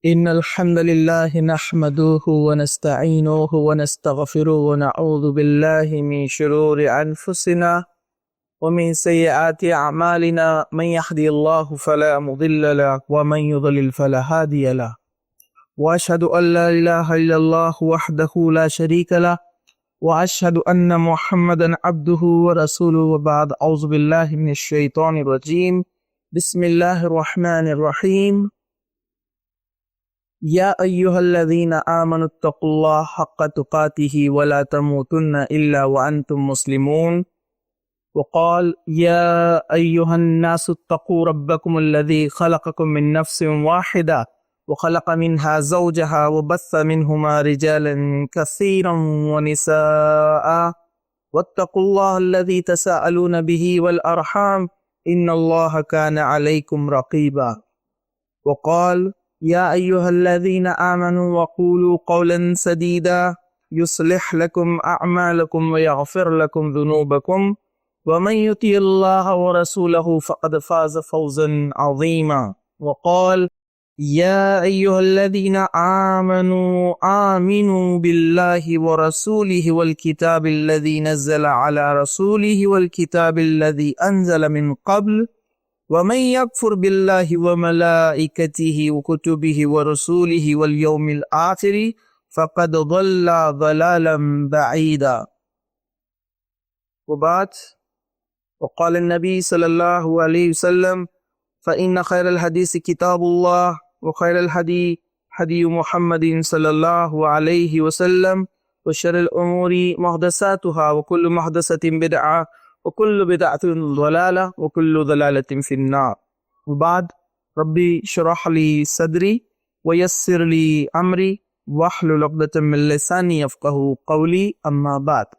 إن الحمد لله نحمده ونستعينه ونستغفره ونعوذ بالله من شرور أنفسنا ومن سيئات أعمالنا من يهدي الله فلا مضل له ومن يضلل فلا هادي له وأشهد أن لا إله إلا الله وحده لا شريك له وأشهد أن محمدا عبده ورسوله وبعد أعوذ بالله من الشيطان الرجيم بسم الله الرحمن الرحيم یا ایہا الذین آمنوا اتقوا اللہ حق تقاته ولا تموتن الا وانتم مسلمون وقال یا ایہا الناس اتقوا ربکم الذی خلقکم من نفس واحدہ وخلق منها زوجها وبث منهما رجالا كثيرا ونساء واتقوا الله الذي تساءلون به والأرحام إن الله كان عليكم رقيبا وقال یا ایہا الذین آمنوا وقولوا قولا سدیدا یصلح لکم اعمالکم ویغفر لکم ذنوبکم ومن یطع اللہ ورسولہ فقد فاز فوزا عظیما وقال یا ایہا الذین آمنوا آمنوا باللہ ورسولہ والکتاب الذی نزل علی رسولہ والکتاب الذی انزل من قبل ومن يكفر بالله وملائكته وكتبه ورسوله واليوم الآخر فقد ضل ضلالا بعيدا وبعد وقال النبي صلى الله عليه وسلم فإن خير الحديث كتاب الله وخير الهدي هدي محمد صلى الله عليه وسلم وشر الأمور محدثاتها وكل محدثة بدعة وكل بدعة ضلالة وكل ضلالة في النار وبعد ربي اشرح لي صدري ويسر لي أمري واحلل عقدة من لساني يفقهوا قولي اما بعد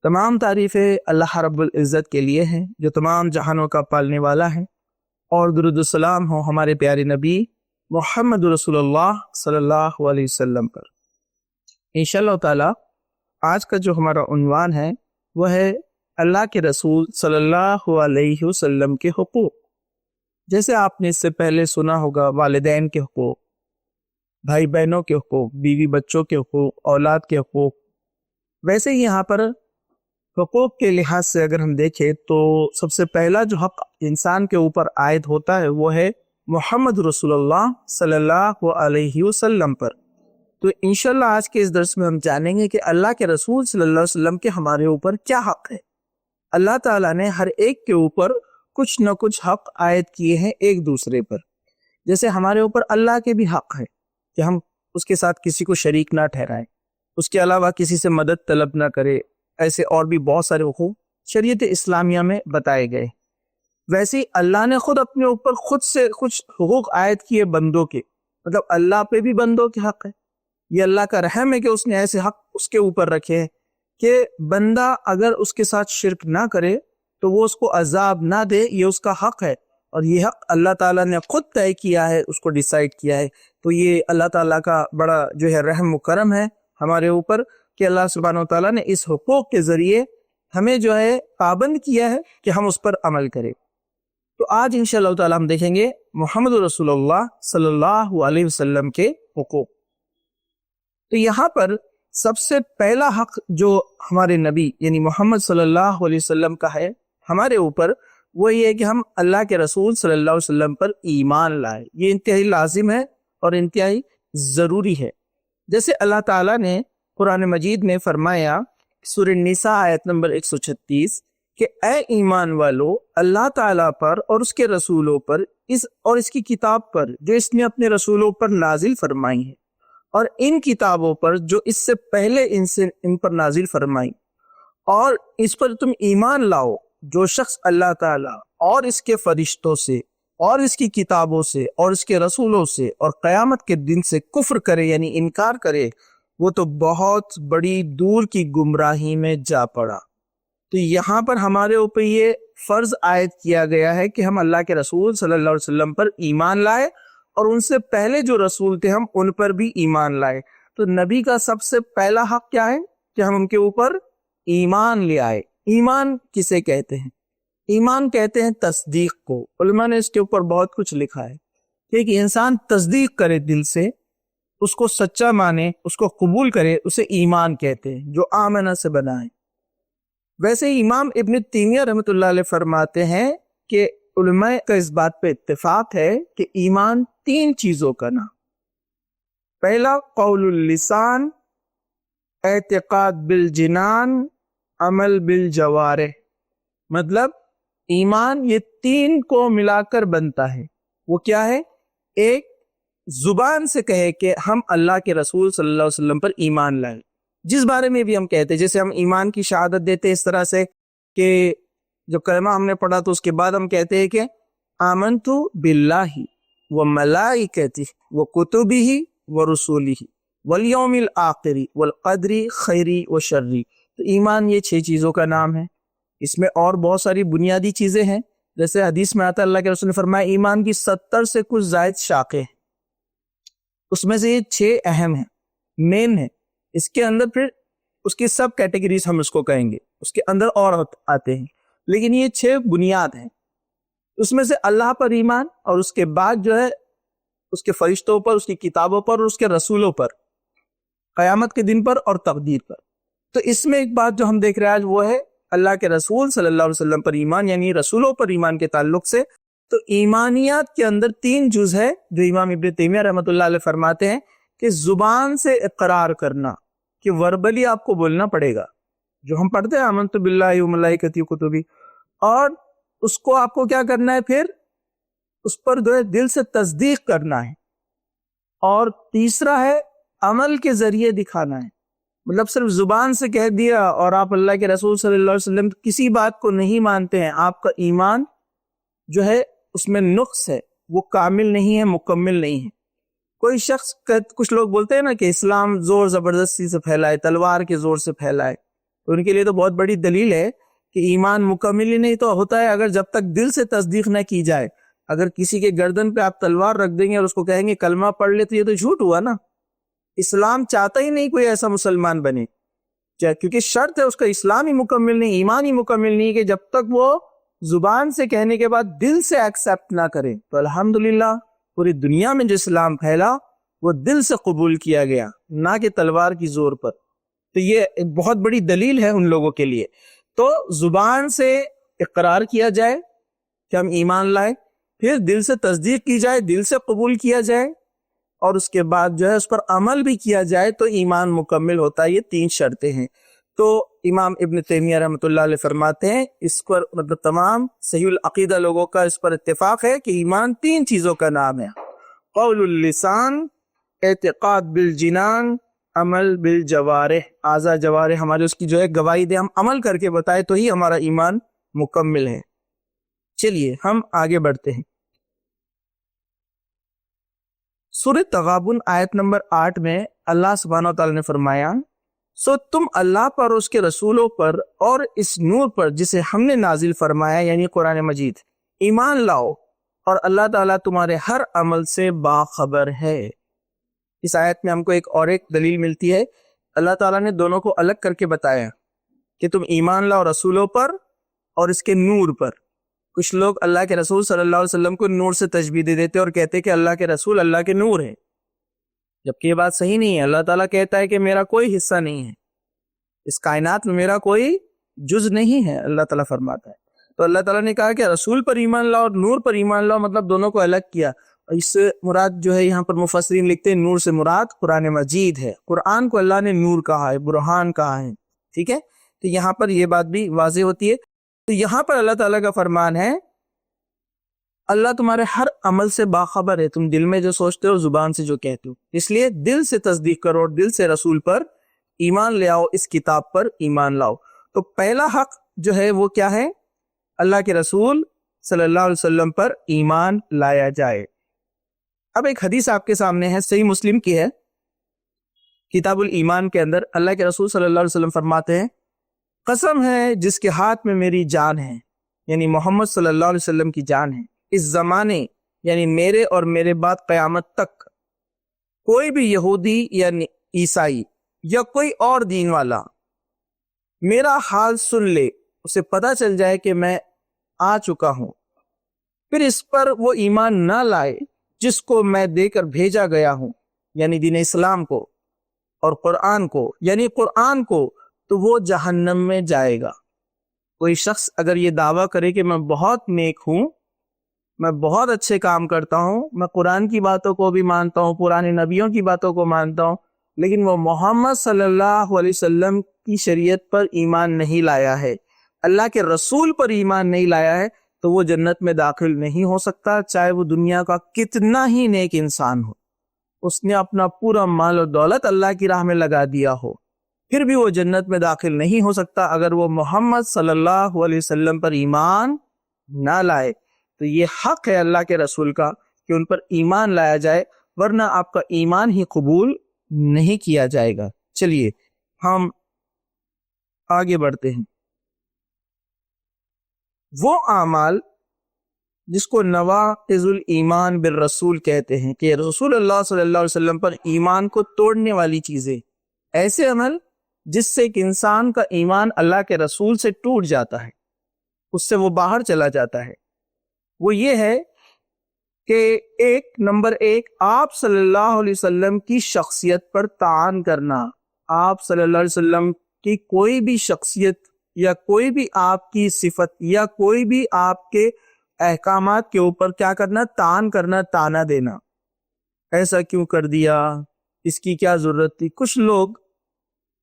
تمام تعریفیں اللہ رب العزت کے لیے ہیں جو تمام جہانوں کا پالنے والا ہے، اور درود و سلام ہو ہمارے پیارے نبی محمد رسول اللہ صلی اللہ علیہ وسلم پر۔ انشاءاللہ تعالی آج کا جو ہمارا عنوان ہے وہ ہے اللہ کے رسول صلی اللہ علیہ وسلم کے حقوق۔ جیسے آپ نے اس سے پہلے سنا ہوگا والدین کے حقوق، بھائی بہنوں کے حقوق، بیوی بچوں کے حقوق، اولاد کے حقوق، ویسے ہی یہاں پر حقوق کے لحاظ سے اگر ہم دیکھیں تو سب سے پہلا جو حق انسان کے اوپر عائد ہوتا ہے وہ ہے محمد رسول اللہ صلی اللہ علیہ وسلم پر۔ تو انشاءاللہ آج کے اس درس میں ہم جانیں گے کہ اللہ کے رسول صلی اللہ علیہ وسلم کے ہمارے اوپر کیا حق ہے۔ اللہ تعالیٰ نے ہر ایک کے اوپر کچھ نہ کچھ حق عائد کیے ہیں ایک دوسرے پر۔ جیسے ہمارے اوپر اللہ کے بھی حق ہے کہ ہم اس کے ساتھ کسی کو شریک نہ ٹھہرائیں، اس کے علاوہ کسی سے مدد طلب نہ کرے، ایسے اور بھی بہت سارے حقوق شریعت اسلامیہ میں بتائے گئے۔ ویسے ہی اللہ نے خود اپنے اوپر خود سے کچھ حقوق عائد کیے بندوں کے، مطلب اللہ پہ بھی بندوں کے حق ہے۔ یہ اللہ کا رحم ہے کہ اس نے ایسے حق اس کے اوپر رکھے ہیں کہ بندہ اگر اس کے ساتھ شرک نہ کرے تو وہ اس کو عذاب نہ دے، یہ اس کا حق ہے، اور یہ حق اللہ تعالیٰ نے خود طے کیا ہے، اس کو ڈیسائیڈ کیا ہے۔ تو یہ اللہ تعالیٰ کا بڑا جو ہے رحم و کرم ہے ہمارے اوپر کہ اللہ سبحانہ و تعالیٰ نے اس حقوق کے ذریعے ہمیں جو ہے پابند کیا ہے کہ ہم اس پر عمل کریں۔ تو آج انشاءاللہ تعالیٰ ہم دیکھیں گے محمد رسول اللہ صلی اللہ علیہ وسلم کے حقوق۔ تو یہاں پر سب سے پہلا حق جو ہمارے نبی یعنی محمد صلی اللہ علیہ وسلم کا ہے ہمارے اوپر، وہ یہ ہے کہ ہم اللہ کے رسول صلی اللہ علیہ وسلم پر ایمان لائے۔ یہ انتہائی لازم ہے اور انتہائی ضروری ہے۔ جیسے اللہ تعالیٰ نے قرآن مجید میں فرمایا سورہ النساء آیت نمبر 136 کہ اے ایمان والو، اللہ تعالیٰ پر اور اس کے رسولوں پر اور اس کی کتاب پر جو اس نے اپنے رسولوں پر نازل فرمائی ہے، اور ان کتابوں پر جو اس سے پہلے ان پر نازل فرمائی، اور اس پر تم ایمان لاؤ۔ جو شخص اللہ تعالیٰ اور اس کے فرشتوں سے اور اس کی کتابوں سے اور اس کے رسولوں سے اور قیامت کے دن سے کفر کرے یعنی انکار کرے، وہ تو بہت بڑی دور کی گمراہی میں جا پڑا۔ تو یہاں پر ہمارے اوپر یہ فرض عائد کیا گیا ہے کہ ہم اللہ کے رسول صلی اللہ علیہ وسلم پر ایمان لائے، اور ان سے پہلے جو رسول تھے ہم ان پر بھی ایمان لائے۔ تو نبی کا سب سے پہلا حق کیا ہے کہ ہم ان کے اوپر ایمان لے آئے۔ ایمان کسے کہتے ہیں؟ ایمان کہتے ہیں تصدیق کو۔ علماء نے اس کے اوپر بہت کچھ لکھا ہے۔ کہ ایک انسان تصدیق کرے دل سے، اس کو سچا مانے، اس کو قبول کرے، اسے ایمان کہتے ہیں، جو آمنہ سے بنا ہے۔ ویسے ہی امام ابن تیمیہ رحمۃ اللہ علیہ فرماتے ہیں کہ علماء کا اس بات پہ اتفاق ہے کہ ایمان 3 چیزوں کا نام۔ پہلا قول اللسان، اعتقاد بالجنان، عمل بالجوارح۔ مطلب ایمان یہ 3 کو ملا کر بنتا ہے۔ وہ کیا ہے؟ ایک، زبان سے کہے کہ ہم اللہ کے رسول صلی اللہ علیہ وسلم پر ایمان لائیں، جس بارے میں بھی ہم کہتے ہیں، جیسے ہم ایمان کی شہادت دیتے اس طرح سے کہ جو کلمہ ہم نے پڑھا تو اس کے بعد ہم کہتے ہیں کہ آمنت باللہ وملائکتہ وکتبہ ورسولہ والیوم الآخر والقدر خیری وشری۔ تو ایمان یہ 6 چیزوں کا نام ہے۔ اس میں اور بہت ساری بنیادی چیزیں ہیں، جیسے حدیث میں آتا ہے اللہ کے رسول نے فرمایا ایمان کی 70 سے کچھ زائد شاخیں ہیں، اس میں سے یہ 6 اہم ہیں، مین ہیں۔ اس کے اندر پھر اس کی سب کیٹیگریز ہم اس کو کہیں گے، اس کے اندر اور آتے ہیں، لیکن یہ 6 بنیاد ہیں۔ اس میں سے اللہ پر ایمان، اور اس کے بعد جو ہے اس کے فرشتوں پر، اس کی کتابوں پر، اور اس کے رسولوں پر، قیامت کے دن پر اور تقدیر پر۔ تو اس میں ایک بات جو ہم دیکھ رہے ہیں آج وہ ہے اللہ کے رسول صلی اللہ علیہ وسلم پر ایمان، یعنی رسولوں پر ایمان کے تعلق سے۔ تو ایمانیات کے اندر 3 جز ہے جو امام ابن تیمیہ رحمۃ اللہ علیہ فرماتے ہیں کہ زبان سے اقرار کرنا، کہ وربلی آپ کو بولنا پڑے گا، جو ہم پڑھتے ہیں آمنت باللہ وملائکتہ وکتبہ، اور اس کو آپ کو کیا کرنا ہے، پھر اس پر جو ہے دل سے تصدیق کرنا ہے، اور تیسرا ہے عمل کے ذریعے دکھانا ہے۔ مطلب صرف زبان سے کہہ دیا اور آپ اللہ کے رسول صلی اللہ علیہ وسلم کسی بات کو نہیں مانتے ہیں، آپ کا ایمان جو ہے اس میں نقص ہے، وہ کامل نہیں ہے، مکمل نہیں ہے۔ کوئی شخص، کچھ لوگ بولتے ہیں نا کہ اسلام زور زبردستی سے پھیلائے، تلوار کے زور سے پھیلائے، تو ان کے لیے تو بہت بڑی دلیل ہے کہ ایمان مکمل ہی نہیں تو ہوتا ہے اگر جب تک دل سے تصدیق نہ کی جائے۔ اگر کسی کے گردن پہ آپ تلوار رکھ دیں گے اور اس کو کہیں گے کلمہ پڑھ لے، تو یہ تو جھوٹ ہوا نا۔ اسلام چاہتا ہی نہیں کوئی ایسا مسلمان بنے، کیونکہ شرط ہے اس کا اسلام ہی مکمل نہیں، ایمان ہی مکمل نہیں، کہ جب تک وہ زبان سے کہنے کے بعد دل سے ایکسیپٹ نہ کرے۔ تو الحمدللہ پوری دنیا میں جو اسلام پھیلا وہ دل سے قبول کیا گیا، نہ کہ تلوار کی زور پر۔ تو یہ ایک بہت بڑی دلیل ہے ان لوگوں کے لیے۔ تو زبان سے اقرار کیا جائے کہ ہم ایمان لائے، پھر دل سے تصدیق کی جائے، دل سے قبول کیا جائے، اور اس کے بعد جو ہے اس پر عمل بھی کیا جائے، تو ایمان مکمل ہوتا ہے۔ یہ 3 شرطیں ہیں۔ تو امام ابن تیمیہ رحمۃ اللہ علیہ فرماتے ہیں اس پر، مطلب تمام صحیح العقیدہ لوگوں کا اس پر اتفاق ہے کہ ایمان 3 چیزوں کا نام ہے: قول اللسان، اعتقاد بالجنان، عمل بالجوارح۔ اعضاء جوارح ہمارے اس کی جو ہے گواہی دے، ہم عمل کر کے بتائے تو ہی ہمارا ایمان مکمل ہے۔ چلیے ہم آگے بڑھتے ہیں۔ سورہ تغابن آیت نمبر 8 میں اللہ سبحانہ وتعالی نے فرمایا، سو تم اللہ پر، اس کے رسولوں پر، اور اس نور پر جسے ہم نے نازل فرمایا، یعنی قرآن مجید، ایمان لاؤ، اور اللہ تعالیٰ تمہارے ہر عمل سے باخبر ہے۔ اس آیت میں ہم کو ایک دلیل ملتی ہے۔ اللہ تعالیٰ نے دونوں کو الگ کر کے بتایا کہ تم ایمان لاؤ رسولوں پر اور اس کے نور پر۔ کچھ لوگ اللہ کے رسول صلی اللہ علیہ وسلم کو نور سے تشبیہ دے دیتے اور کہتے کہ اللہ کے رسول اللہ کے نور ہے، جبکہ یہ بات صحیح نہیں ہے۔ اللہ تعالیٰ کہتا ہے کہ میرا کوئی حصہ نہیں ہے، اس کائنات میں میرا کوئی جز نہیں ہے، اللہ تعالیٰ فرماتا ہے۔ تو اللہ تعالیٰ نے کہا کہ رسول پر ایمان لاؤ اور نور پر ایمان لاؤ، مطلب دونوں کو الگ کیا۔ اور اس سے مراد جو ہے یہاں پر مفسرین لکھتے ہیں نور سے مراد قرآن مجید ہے۔ قرآن کو اللہ نے نور کہا ہے، برہان کہا ہے، ٹھیک ہے۔ تو یہاں پر یہ بات بھی واضح ہوتی ہے۔ تو یہاں پر اللہ تعالیٰ کا فرمان ہے اللہ تمہارے ہر عمل سے باخبر ہے، تم دل میں جو سوچتے ہو، زبان سے جو کہتے ہو، اس لیے دل سے تصدیق کرو اور دل سے رسول پر ایمان لے آؤ، اس کتاب پر ایمان لاؤ۔ تو پہلا حق جو ہے وہ کیا ہے؟ اللہ کے رسول صلی اللہ علیہ وسلم پر ایمان لایا جائے۔ اب ایک حدیث آپ کے سامنے ہے، صحیح مسلم کی ہے، کتاب الایمان کے اندر اللہ کے رسول صلی اللہ علیہ وسلم فرماتے ہیں، قسم ہے جس کے ہاتھ میں میری جان ہے، یعنی محمد صلی اللہ علیہ وسلم کی جان ہے، اس زمانے یعنی میرے اور میرے بعد قیامت تک کوئی بھی یہودی یا عیسائی یا کوئی اور دین والا میرا حال سن لے، اسے پتہ چل جائے کہ میں آ چکا ہوں، پھر اس پر وہ ایمان نہ لائے، جس کو میں دے کر بھیجا گیا ہوں یعنی دین اسلام کو، اور قرآن کو یعنی قرآن کو، تو وہ جہنم میں جائے گا۔ کوئی شخص اگر یہ دعویٰ کرے کہ میں بہت نیک ہوں، میں بہت اچھے کام کرتا ہوں، میں قرآن کی باتوں کو بھی مانتا ہوں، پرانے نبیوں کی باتوں کو مانتا ہوں، لیکن وہ محمد صلی اللہ علیہ وسلم کی شریعت پر ایمان نہیں لایا ہے، اللہ کے رسول پر ایمان نہیں لایا ہے، تو وہ جنت میں داخل نہیں ہو سکتا، چاہے وہ دنیا کا کتنا ہی نیک انسان ہو، اس نے اپنا پورا مال و دولت اللہ کی راہ میں لگا دیا ہو، پھر بھی وہ جنت میں داخل نہیں ہو سکتا اگر وہ محمد صلی اللہ علیہ وسلم پر ایمان نہ لائے۔ تو یہ حق ہے اللہ کے رسول کا کہ ان پر ایمان لایا جائے، ورنہ آپ کا ایمان ہی قبول نہیں کیا جائے گا۔ چلیے ہم آگے بڑھتے ہیں۔ وہ اعمال جس کو نواقض الایمان بالرسول کہتے ہیں کہ رسول اللہ صلی اللہ علیہ وسلم پر ایمان کو توڑنے والی چیزیں، ایسے عمل جس سے ایک انسان کا ایمان اللہ کے رسول سے ٹوٹ جاتا ہے، اس سے وہ باہر چلا جاتا ہے، وہ یہ ہے کہ نمبر ایک آپ صلی اللہ علیہ وسلم کی شخصیت پر طعن کرنا، آپ صلی اللہ علیہ وسلم کی کوئی بھی شخصیت یا کوئی بھی آپ کی صفت یا کوئی بھی آپ کے احکامات کے اوپر کیا کرنا، طعن کرنا، طعنہ دینا، ایسا کیوں کر دیا، اس کی کیا ضرورت تھی۔ کچھ لوگ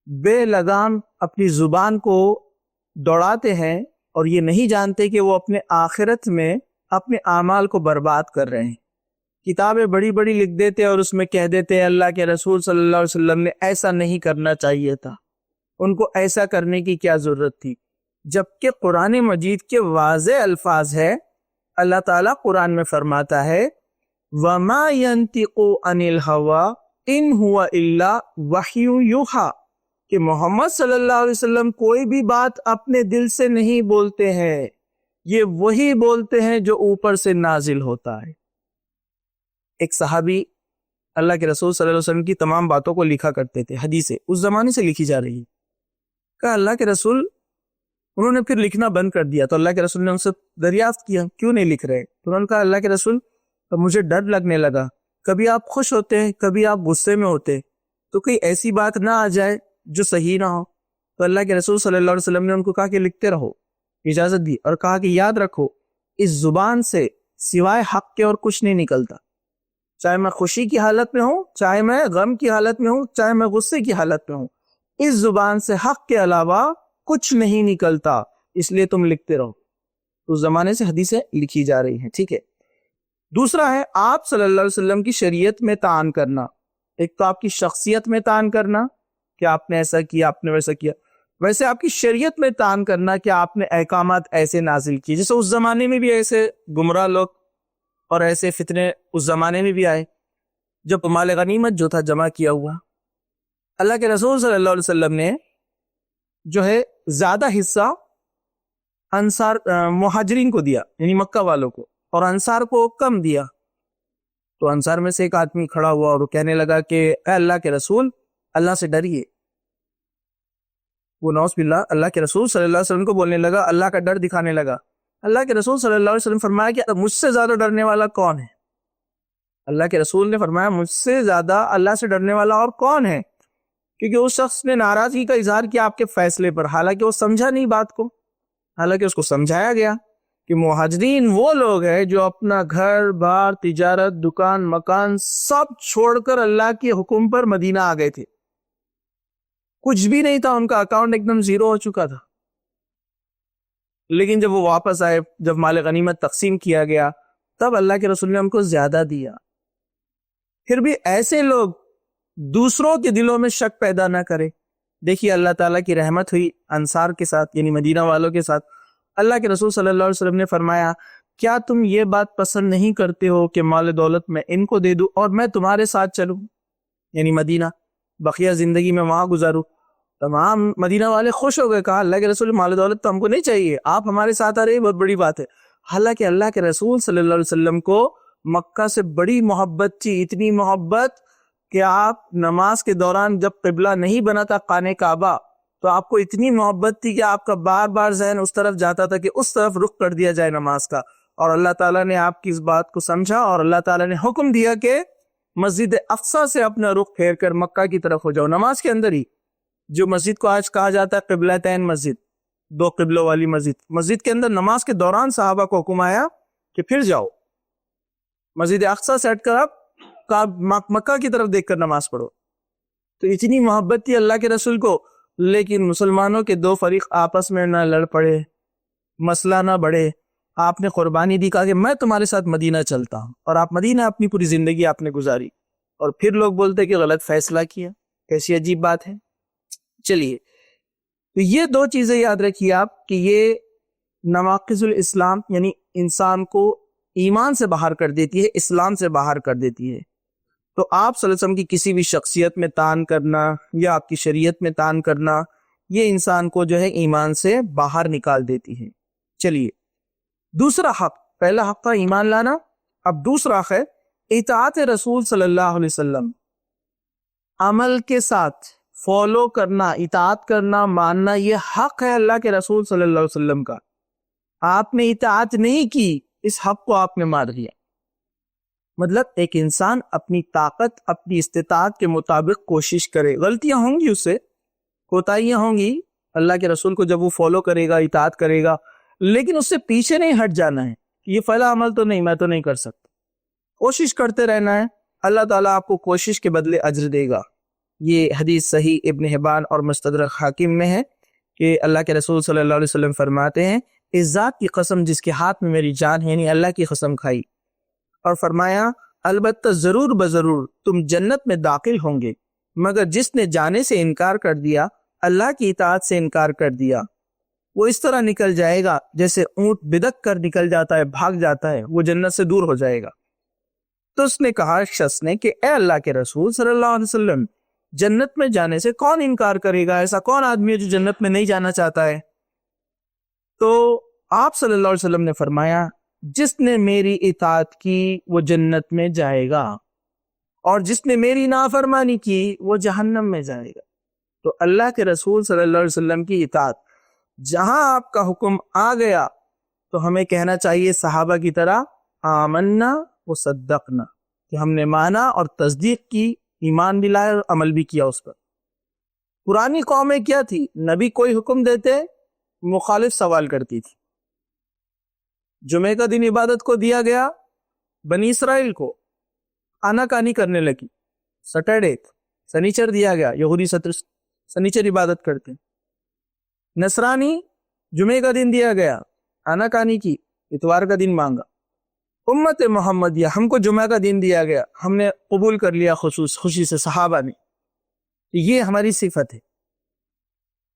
بے لگام اپنی زبان کو دوڑاتے ہیں اور یہ نہیں جانتے کہ وہ اپنے آخرت میں اپنے اعمال کو برباد کر رہے ہیں۔ کتابیں بڑی بڑی لکھ دیتے اور اس میں کہہ دیتے ہیں اللہ کے رسول صلی اللہ علیہ وسلم نے ایسا نہیں کرنا چاہیے تھا، ان کو ایسا کرنے کی کیا ضرورت تھی، جبکہ قرآن مجید کے واضح الفاظ ہے۔ اللہ تعالیٰ قرآن میں فرماتا ہے وَمَا يَنْتِقُ عَنِ الْهَوَىٰ إِنْ هُوَ إِلَّا وَحْيٌ يُوحَىٰ، کہ محمد صلی اللہ علیہ وسلم کوئی بھی بات اپنے دل سے نہیں بولتے ہیں، یہ وہی بولتے ہیں جو اوپر سے نازل ہوتا ہے۔ ایک صحابی اللہ کے رسول صلی اللہ علیہ وسلم کی تمام باتوں کو لکھا کرتے تھے، حدیثیں اس زمانے سے لکھی جا رہی ہے۔ کہا اللہ کے رسول، انہوں نے پھر لکھنا بند کر دیا تو اللہ کے رسول نے ان سے دریافت کیا کیوں نہیں لکھ رہے، تو انہوں نے کہا اللہ کے رسول مجھے ڈر لگنے لگا، کبھی آپ خوش ہوتے ہیں کبھی آپ غصے میں ہوتے، تو کوئی ایسی بات نہ آ جائے جو صحیح نہ ہو۔ تو اللہ کے رسول صلی اللہ علیہ وسلم نے ان کو کہا کہ لکھتے رہو، اجازت دی، اور کہا کہ یاد رکھو اس زبان سے سوائے حق کے اور کچھ نہیں نکلتا، چاہے میں خوشی کی حالت میں ہوں، چاہے میں غم کی حالت میں ہوں، چاہے میں غصے کی حالت میں ہوں، اس زبان سے حق کے علاوہ کچھ نہیں نکلتا، اس لیے تم لکھتے رہو۔ اس زمانے سے حدیثیں لکھی جا رہی ہیں، ٹھیک ہے۔ دوسرا ہے آپ صلی اللہ علیہ وسلم کی شریعت میں طعن کرنا۔ ایک تو آپ کی شخصیت میں طعن کرنا کہ آپ نے ایسا کیا، آپ نے ویسا کیا، ویسے آپ کی شریعت میں طعن کرنا کہ آپ نے احکامات ایسے نازل کیے، جیسے اس زمانے میں بھی ایسے گمراہ لوگ اور ایسے فتنے اس زمانے میں بھی آئے، جب مال غنیمت جو تھا جمع کیا ہوا، اللہ کے رسول صلی اللہ علیہ وسلم نے جو ہے زیادہ حصہ انصار مہاجرین کو دیا، یعنی مکہ والوں کو، اور انصار کو کم دیا۔ تو انصار میں سے ایک آدمی کھڑا ہوا اور وہ کہنے لگا کہ اے اللہ کے رسول، اللہ سے ڈریے۔ وہ نعوذ باللہ اللہ کے رسول صلی اللہ علیہ وسلم کو بولنے لگا، اللہ کا ڈر دکھانے لگا۔ اللہ کے رسول صلی اللہ علیہ وسلم فرمایا کہ مجھ سے زیادہ ڈرنے والا کون ہے؟ اللہ کے رسول نے فرمایا مجھ سے زیادہ اللہ سے ڈرنے والا اور کون ہے؟ کیونکہ اس شخص نے ناراضگی کا اظہار کیا آپ کے فیصلے پر، حالانکہ وہ سمجھا نہیں بات کو، حالانکہ اس کو سمجھایا گیا کہ مہاجرین وہ لوگ ہیں جو اپنا گھر بار، تجارت، دکان، مکان سب چھوڑ کر اللہ کے حکم پر مدینہ آ گئے تھے، کچھ بھی نہیں تھا، ان کا اکاؤنٹ ایک دم زیرو ہو چکا تھا، لیکن جب وہ واپس آئے، جب مال غنیمت تقسیم کیا گیا، تب اللہ کے رسول نے ہم کو زیادہ دیا۔ پھر بھی ایسے لوگ دوسروں کے دلوں میں شک پیدا نہ کرے۔ دیکھیے اللہ تعالیٰ کی رحمت ہوئی انصار کے ساتھ، یعنی مدینہ والوں کے ساتھ۔ اللہ کے رسول صلی اللہ علیہ وسلم نے فرمایا کیا تم یہ بات پسند نہیں کرتے ہو کہ مال دولت میں ان کو دے دوں اور میں تمہارے ساتھ چلوں، یعنی مدینہ، بقیہ زندگی میں وہاں گزاروں۔ تمام مدینہ والے خوش ہو گئے، کہا اللہ کے رسول مال دولت تو ہم کو نہیں چاہیے، آپ ہمارے ساتھ آ رہے ہیں، بہت بڑی بات ہے۔ حالانکہ اللہ کے رسول صلی اللہ علیہ وسلم کو مکہ سے بڑی محبت تھی، اتنی محبت کہ آپ نماز کے دوران جب قبلہ نہیں بنا تھا خانہ کعبہ، تو آپ کو اتنی محبت تھی کہ آپ کا بار بار ذہن اس طرف جاتا تھا کہ اس طرف رخ کر دیا جائے نماز کا، اور اللہ تعالیٰ نے آپ کی اس بات کو سمجھا اور اللہ تعالیٰ نے حکم دیا کہ مسجد اقصیٰ سے اپنا رخ پھیر کر مکہ کی طرف ہو جاؤ، نماز کے اندر ہی، جو مسجد کو آج کہا جاتا ہے قبلتین مسجد، دو قبلوں والی مسجد، مسجد کے اندر نماز کے دوران صحابہ کو حکم آیا کہ پھر جاؤ مسجد اقصیٰ سے ہٹ کر آپ مکہ کی طرف دیکھ کر نماز پڑھو۔ تو اتنی محبت تھی اللہ کے رسول کو، لیکن مسلمانوں کے دو فریق آپس میں نہ لڑ پڑے، مسئلہ نہ بڑھے، آپ نے قربانی دی، کہا کہ میں تمہارے ساتھ مدینہ چلتا ہوں، اور آپ مدینہ اپنی پوری زندگی آپ نے گزاری، اور پھر لوگ بولتے کہ غلط فیصلہ کیا، کیسی عجیب بات ہے۔ چلیے، تو یہ دو چیزیں یاد رکھیے آپ کہ یہ نواقض الاسلام یعنی انسان کو ایمان سے باہر کر دیتی ہے، اسلام سے باہر کر دیتی ہے۔ تو آپ صلی اللہ علیہ وسلم کی کسی بھی شخصیت میں طعن کرنا یا آپ کی شریعت میں طعن کرنا، یہ انسان کو جو ہے ایمان سے باہر نکال دیتی ہے۔ چلیے، دوسرا حق، پہلا حق تھا ایمان لانا، اب دوسرا حق ہے اطاعت رسول صلی اللہ علیہ وسلم، عمل کے ساتھ فالو کرنا، اطاعت کرنا، ماننا، یہ حق ہے اللہ کے رسول صلی اللہ علیہ وسلم کا۔ آپ نے اطاعت نہیں کی، اس حق کو آپ نے مار دیا۔ مطلب ایک انسان اپنی طاقت، اپنی استطاعت کے مطابق کوشش کرے، غلطیاں ہوں گی، اس سے کوتاہیاں ہوں گی، اللہ کے رسول کو جب وہ فالو کرے گا، اطاعت کرے گا، لیکن اس سے پیچھے نہیں ہٹ جانا ہے کہ یہ فلاں عمل تو نہیں، میں تو نہیں کر سکتا، کوشش کرتے رہنا ہے، اللہ تعالیٰ آپ کو کوشش کے بدلے اجر دے گا۔ یہ حدیث صحیح ابن حبان اور مستدرک حاکم میں ہے کہ اللہ کے رسول صلی اللہ علیہ وسلم فرماتے ہیں، اس ذات کی قسم جس کے ہاتھ میں میری جان ہے، یعنی اللہ کی قسم کھائی اور فرمایا البتہ ضرور بضرور تم جنت میں داخل ہوں گے، مگر جس نے جانے سے انکار کر دیا، اللہ کی اطاعت سے انکار کر دیا، وہ اس طرح نکل جائے گا جیسے اونٹ بدک کر نکل جاتا ہے، بھاگ جاتا ہے، وہ جنت سے دور ہو جائے گا۔ تو اس نے کہا شخص نے کہ اے اللہ کے رسول صلی اللہ علیہ وسلم، جنت میں جانے سے کون انکار کرے گا؟ ایسا کون آدمی ہے جو جنت میں نہیں جانا چاہتا ہے؟ تو آپ صلی اللہ علیہ وسلم نے فرمایا جس نے میری اطاعت کی وہ جنت میں جائے گا، اور جس نے میری نافرمانی کی وہ جہنم میں جائے گا۔ تو اللہ کے رسول صلی اللہ علیہ وسلم کی اطاعت، جہاں آپ کا حکم آ گیا تو ہمیں کہنا چاہیے صحابہ کی طرح آمنا و صدقنا، کہ ہم نے مانا اور تصدیق کی، ایمان بھی لائے اور عمل بھی کیا اس پر۔ پرانی قومیں کیا تھی؟ نبی کوئی حکم دیتے مخالف سوال کرتی تھی۔ جمعے کا دن عبادت کو دیا گیا، بنی اسرائیل کو آناکانی کرنے لگی۔ سیٹرڈے، سنیچر دیا گیا، یہودی سنیچر عبادت کرتے۔ نصرانی جمعے کا دن دیا گیا، آناکانی کی، اتوار کا دن مانگا۔ امت محمدیہ، ہم کو جمعہ کا دن دیا گیا، ہم نے قبول کر لیا خوشی سے، صحابہ نے، یہ ہماری صفت ہے۔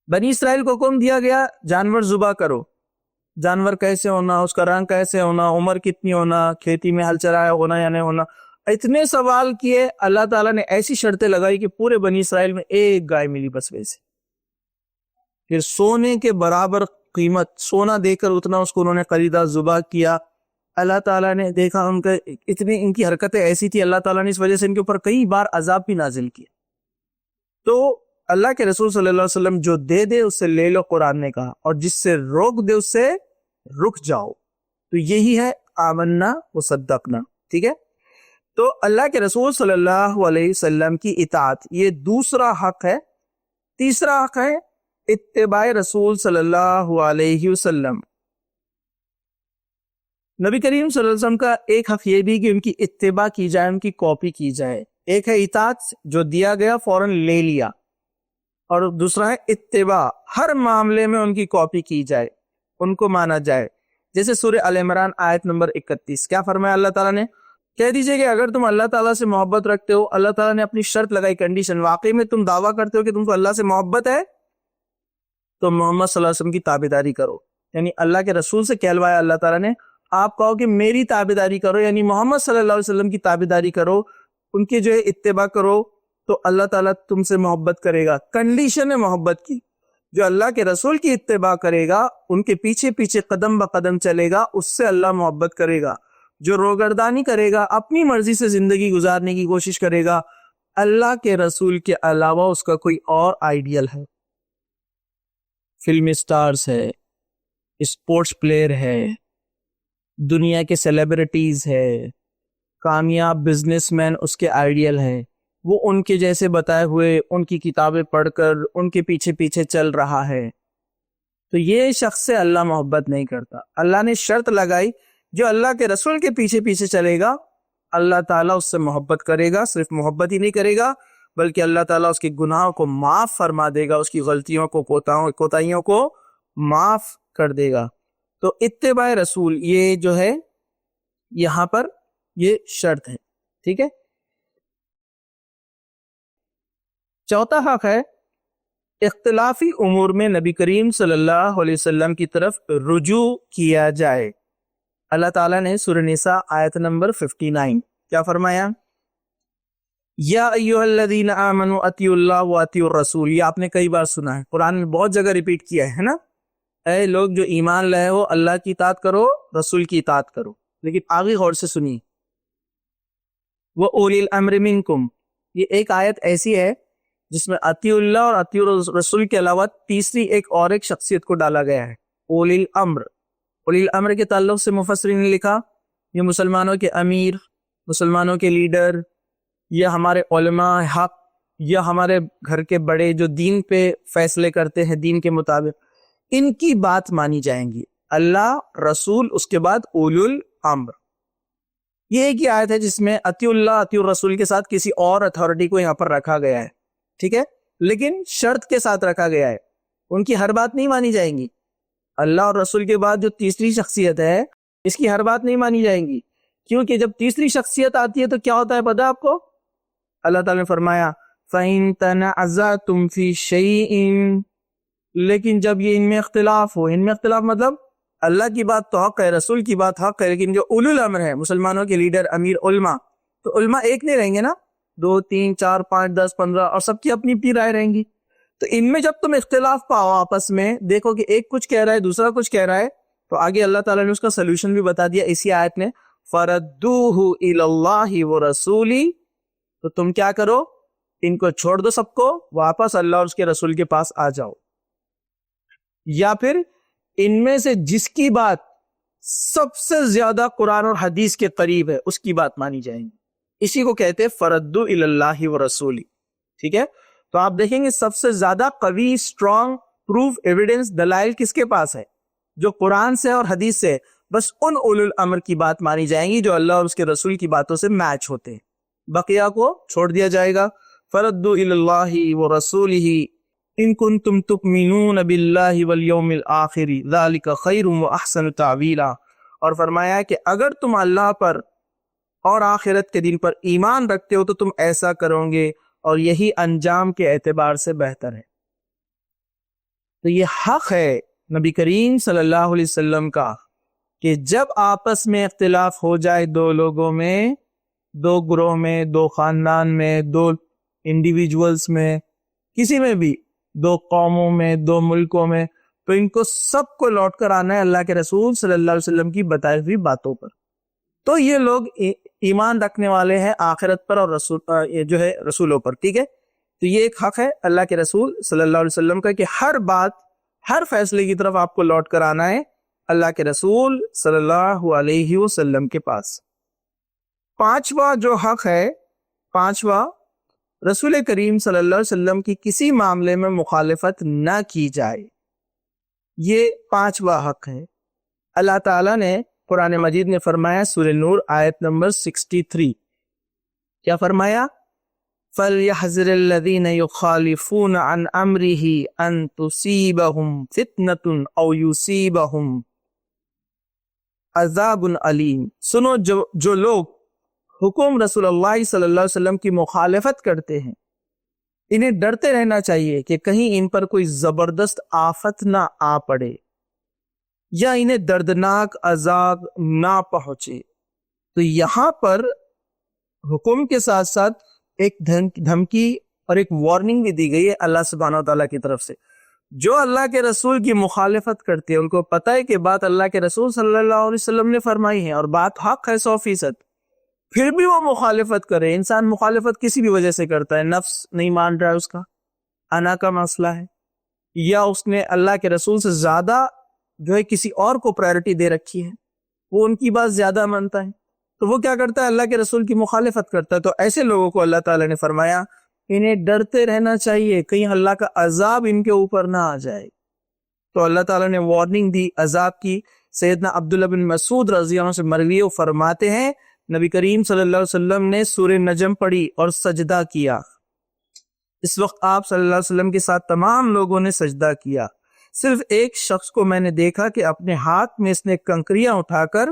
بنی اسرائیل کو حکم دیا گیا جانور ذبح کرو، جانور کیسے ہونا، اس کا رنگ کیسے ہونا، عمر کتنی ہونا، کھیتی میں ہل چلایا ہونا یا نہیں ہونا، اتنے سوال کیے۔ اللہ تعالیٰ نے ایسی شرطیں لگائی کہ پورے بنی اسرائیل میں ایک گائے ملی بس ویسے۔ پھر سونے کے برابر قیمت، سونا دے کر اتنا اس کو انہوں نے خریدا، ذبح کیا۔ اللہ تعالیٰ نے دیکھا ان کی حرکتیں ایسی تھی، اللہ تعالیٰ نے اس وجہ سے ان کے اوپر کئی بار عذاب بھی نازل کیا۔ تو اللہ کے رسول صلی اللہ علیہ وسلم جو دے دے اس سے لے لو، قرآن نے کہا، اور جس سے روک دے اس سے رک جاؤ۔ تو یہی ہے آمنا و صدقنا، ٹھیک ہے۔ تو اللہ کے رسول صلی اللہ علیہ وسلم کی اطاعت، یہ دوسرا حق ہے۔ تیسرا حق ہے اتباع رسول صلی اللہ علیہ وسلم۔ نبی کریم صلی اللہ علیہ وسلم کا ایک حق یہ بھی کہ ان کی اتباع کی جائے، ان کی کاپی کی جائے۔ ایک ہے اطاعت، جو دیا گیا فوراً لے لیا، اور دوسرا ہے اتباع، ہر معاملے میں ان کی کاپی کی جائے، ان کو مانا جائے۔ جیسے سورہ ال عمران آیت نمبر 31، کیا فرمایا اللہ تعالیٰ نے؟ کہہ دیجئے کہ اگر تم اللہ تعالیٰ سے محبت رکھتے ہو، اللہ تعالیٰ نے اپنی شرط لگائی، کنڈیشن، واقعی میں تم دعویٰ کرتے ہو کہ تم کو اللہ سے محبت ہے، تو محمد صلی اللہ علیہ وسلم کی تابعداری کرو۔ یعنی اللہ کے رسول سے کہلوایا اللہ تعالیٰ نے، آپ کہو کہ میری تابعداری کرو، یعنی محمد صلی اللہ علیہ وسلم کی تابعداری کرو، ان کی جو ہے اتباع کرو، تو اللہ تعالیٰ تم سے محبت کرے گا۔ کنڈیشن ہے محبت کی، جو اللہ کے رسول کی اتباع کرے گا، ان کے پیچھے پیچھے قدم بقدم چلے گا، اس سے اللہ محبت کرے گا۔ جو روگردانی کرے گا، اپنی مرضی سے زندگی گزارنے کی کوشش کرے گا، اللہ کے رسول کے علاوہ اس کا کوئی اور آئیڈیل ہے، فلم اسٹارز ہے، اسپورٹس پلیئر ہے، دنیا کے سیلیبریٹیز ہے، کامیاب بزنس مین اس کے آئیڈیل ہیں، وہ ان کے جیسے بتائے ہوئے ان کی کتابیں پڑھ کر ان کے پیچھے پیچھے چل رہا ہے، تو یہ شخص سے اللہ محبت نہیں کرتا۔ اللہ نے شرط لگائی، جو اللہ کے رسول کے پیچھے پیچھے چلے گا اللہ تعالیٰ اس سے محبت کرے گا، صرف محبت ہی نہیں کرے گا بلکہ اللہ تعالیٰ اس کے گناہوں کو معاف فرما دے گا، اس کی غلطیوں کو کوتاہیوں کو معاف کر دے گا۔ تو اتباع رسول یہ جو ہے یہاں پر یہ شرط ہے، ٹھیک ہے۔ چوتھا حق ہے اختلافی امور میں نبی کریم صلی اللہ علیہ وسلم کی طرف رجوع کیا جائے۔ اللہ تعالیٰ نے سورہ نساء آیت نمبر 59 کیا فرمایا؟ یا ایھا الذین آمنوا اطیعوا اللہ واطیعوا الرسول، یہ آپ نے کئی بار سنا ہے، قرآن میں بہت جگہ ریپیٹ کیا ہے نا، اے لوگ جو ایمان لائے ہو اللہ کی اطاعت کرو، رسول کی اطاعت کرو۔ لیکن آگے غور سے سنیے، وَأُولِي الْأَمْرِ مِنْكُمْ، یہ ایک آیت ایسی ہے جس میں اطیعوا اللہ اور اطیعوا الرسول کے علاوہ تیسری ایک شخصیت کو ڈالا گیا ہے، اولی الامر۔ اولی الامر کے تعلق سے مفسرین نے لکھا یہ مسلمانوں کے امیر، مسلمانوں کے لیڈر، یا ہمارے علماء حق، یا ہمارے گھر کے بڑے جو دین پہ فیصلے کرتے ہیں دین کے مطابق، ان کی بات مانی جائیں گی، اللہ، رسول، اس کے بعد اولو الامر۔ یہ ایک ہی آیت ہے جس میں اطیعوا اللہ اطیعوا الرسول کے ساتھ کسی اور اتھارٹی کو یہاں پر رکھا گیا ہے، ٹھیک ہے، لیکن شرط کے ساتھ رکھا گیا ہے، ان کی ہر بات نہیں مانی جائیں گی۔ اللہ اور رسول کے بعد جو تیسری شخصیت ہے اس کی ہر بات نہیں مانی جائیں گی، کیونکہ جب تیسری شخصیت آتی ہے تو کیا ہوتا ہے پتہ ہے آپ کو؟ اللہ تعالیٰ نے فرمایا فَإِن تَنَازَعْتُمْ فِي شَيْءٍ، لیکن جب یہ ان میں اختلاف ہو، ان میں اختلاف مطلب اللہ کی بات تو حق ہے، رسول کی بات حق ہے، لیکن جو اولو الامر ہے، مسلمانوں کے لیڈر، امیر، علماء، تو علماء ایک نہیں رہیں گے نا، 2 3 4 5 10 15 اور سب کی اپنی اپنی رائے رہیں گی۔ تو ان میں جب تم اختلاف پاؤ آپس میں، دیکھو کہ ایک کچھ کہہ رہا ہے دوسرا کچھ کہہ رہا ہے، تو آگے اللہ تعالیٰ نے اس کا سلوشن بھی بتا دیا اسی آیت میں، فَرَدُّوهُ إِلَى اللَّهِ وَرَسُولِهِ، تو تم کیا کرو، ان کو چھوڑ دو، سب کو واپس اللہ اور اس کے رسول کے پاس آ جاؤ، یا پھر ان میں سے جس کی بات سب سے زیادہ قرآن اور حدیث کے قریب ہے اس کی بات مانی جائیں گی، اسی کو کہتے ہیں فَرَدُّوا إِلَى اللَّهِ وَرَسُولِهِ، ٹھیک ہے۔ تو آپ دیکھیں گے سب سے زیادہ قوی، اسٹرانگ پروف، ایویڈنس، دلائل کس کے پاس ہے؟ جو قرآن سے اور حدیث سے، بس ان اولو الامر کی بات مانی جائیں گی جو اللہ اور اس کے رسول کی باتوں سے میچ ہوتے ہیں، بقیہ کو چھوڑ دیا جائے گا۔ فَرَدُّوا إِلَى اللَّهِ وَرَسُولِهِ إِن كُنتُمْ تُؤْمِنُونَ بِاللَّهِ وَالْيَوْمِ الْآخِرِ ذَلِكَ خَيْرٌ وَأَحْسَنُ تَأْوِيلًا، اور فرمایا کہ اگر تم اللہ پر اور آخرت کے دن پر ایمان رکھتے ہو تو تم ایسا کرو گے اور یہی انجام کے اعتبار سے بہتر ہے۔ تو یہ حق ہے نبی کریم صلی اللہ علیہ وسلم کا کہ جب آپس میں اختلاف ہو جائے دو لوگوں میں، دو گروہ میں، دو خاندان میں، دو انڈیویجولز میں، کسی میں بھی، دو قوموں میں، دو ملکوں میں، تو ان کو سب کو لوٹ کر آنا ہے اللہ کے رسول صلی اللہ علیہ وسلم کی بتائی ہوئی باتوں پر۔ تو یہ لوگ ایمان رکھنے والے ہیں آخرت پر اور جو ہے رسولوں پر، ٹھیک ہے۔ تو یہ ایک حق ہے اللہ کے رسول صلی اللہ علیہ وسلم کا کہ ہر بات، ہر فیصلے کی طرف آپ کو لوٹ کر آنا ہے اللہ کے رسول صلی اللہ علیہ وسلم کے پاس۔ پانچواں جو حق ہے، پانچواں، رسول کریم صلی اللہ علیہ وسلم کی کسی معاملے میں مخالفت نہ کی جائے، یہ پانچواں حق ہے۔ اللہ تعالیٰ نے قرآن مجید میں فرمایا سورہ نور آیت نمبر 63، کیا فرمایا؟ فَلْيَحْذَرِ الَّذِينَ يُخَالِفُونَ عَنْ أَمْرِهِ أَن تُصِيبَهُمْ فِتْنَةٌ أَوْ يُصِيبَهُمْ عَذَابٌ أَلِيمٌ، سنو جو لوگ حکم رسول اللہ صلی اللہ علیہ وسلم کی مخالفت کرتے ہیں، انہیں ڈرتے رہنا چاہیے کہ کہیں ان پر کوئی زبردست آفت نہ آ پڑے یا انہیں دردناک عذاب نہ پہنچے۔ تو یہاں پر حکم کے ساتھ ساتھ ایک دھمکی اور ایک وارننگ بھی دی گئی ہے اللہ سبحانہ و تعالیٰ کی طرف سے۔ جو اللہ کے رسول کی مخالفت کرتے ہیں ان کو پتہ ہے کہ بات اللہ کے رسول صلی اللہ علیہ وسلم نے فرمائی ہے اور بات حق ہے 100%، پھر بھی وہ مخالفت کرے۔ انسان مخالفت کسی بھی وجہ سے کرتا ہے، نفس نہیں مان رہا ہے، اس کا انا کا مسئلہ ہے، یا اس نے اللہ کے رسول سے زیادہ جو ہے کسی اور کو پرائرٹی دے رکھی ہے، وہ ان کی بات زیادہ مانتا ہے، تو وہ کیا کرتا ہے؟ اللہ کے رسول کی مخالفت کرتا ہے۔ تو ایسے لوگوں کو اللہ تعالیٰ نے فرمایا انہیں ڈرتے رہنا چاہیے کہیں اللہ کا عذاب ان کے اوپر نہ آ جائے۔ تو اللہ تعالیٰ نے وارننگ دی عذاب کی۔ سیدنا عبداللہ بن مسعود رضی اللہ عنہ سے مروی فرماتے ہیں نبی کریم صلی اللہ علیہ وسلم نے سورہ نجم پڑھی اور سجدہ کیا۔ اس وقت آپ صلی اللہ علیہ وسلم کے ساتھ تمام لوگوں نے سجدہ کیا، صرف ایک شخص کو میں نے دیکھا کہ اپنے ہاتھ میں اس نے کنکریاں اٹھا کر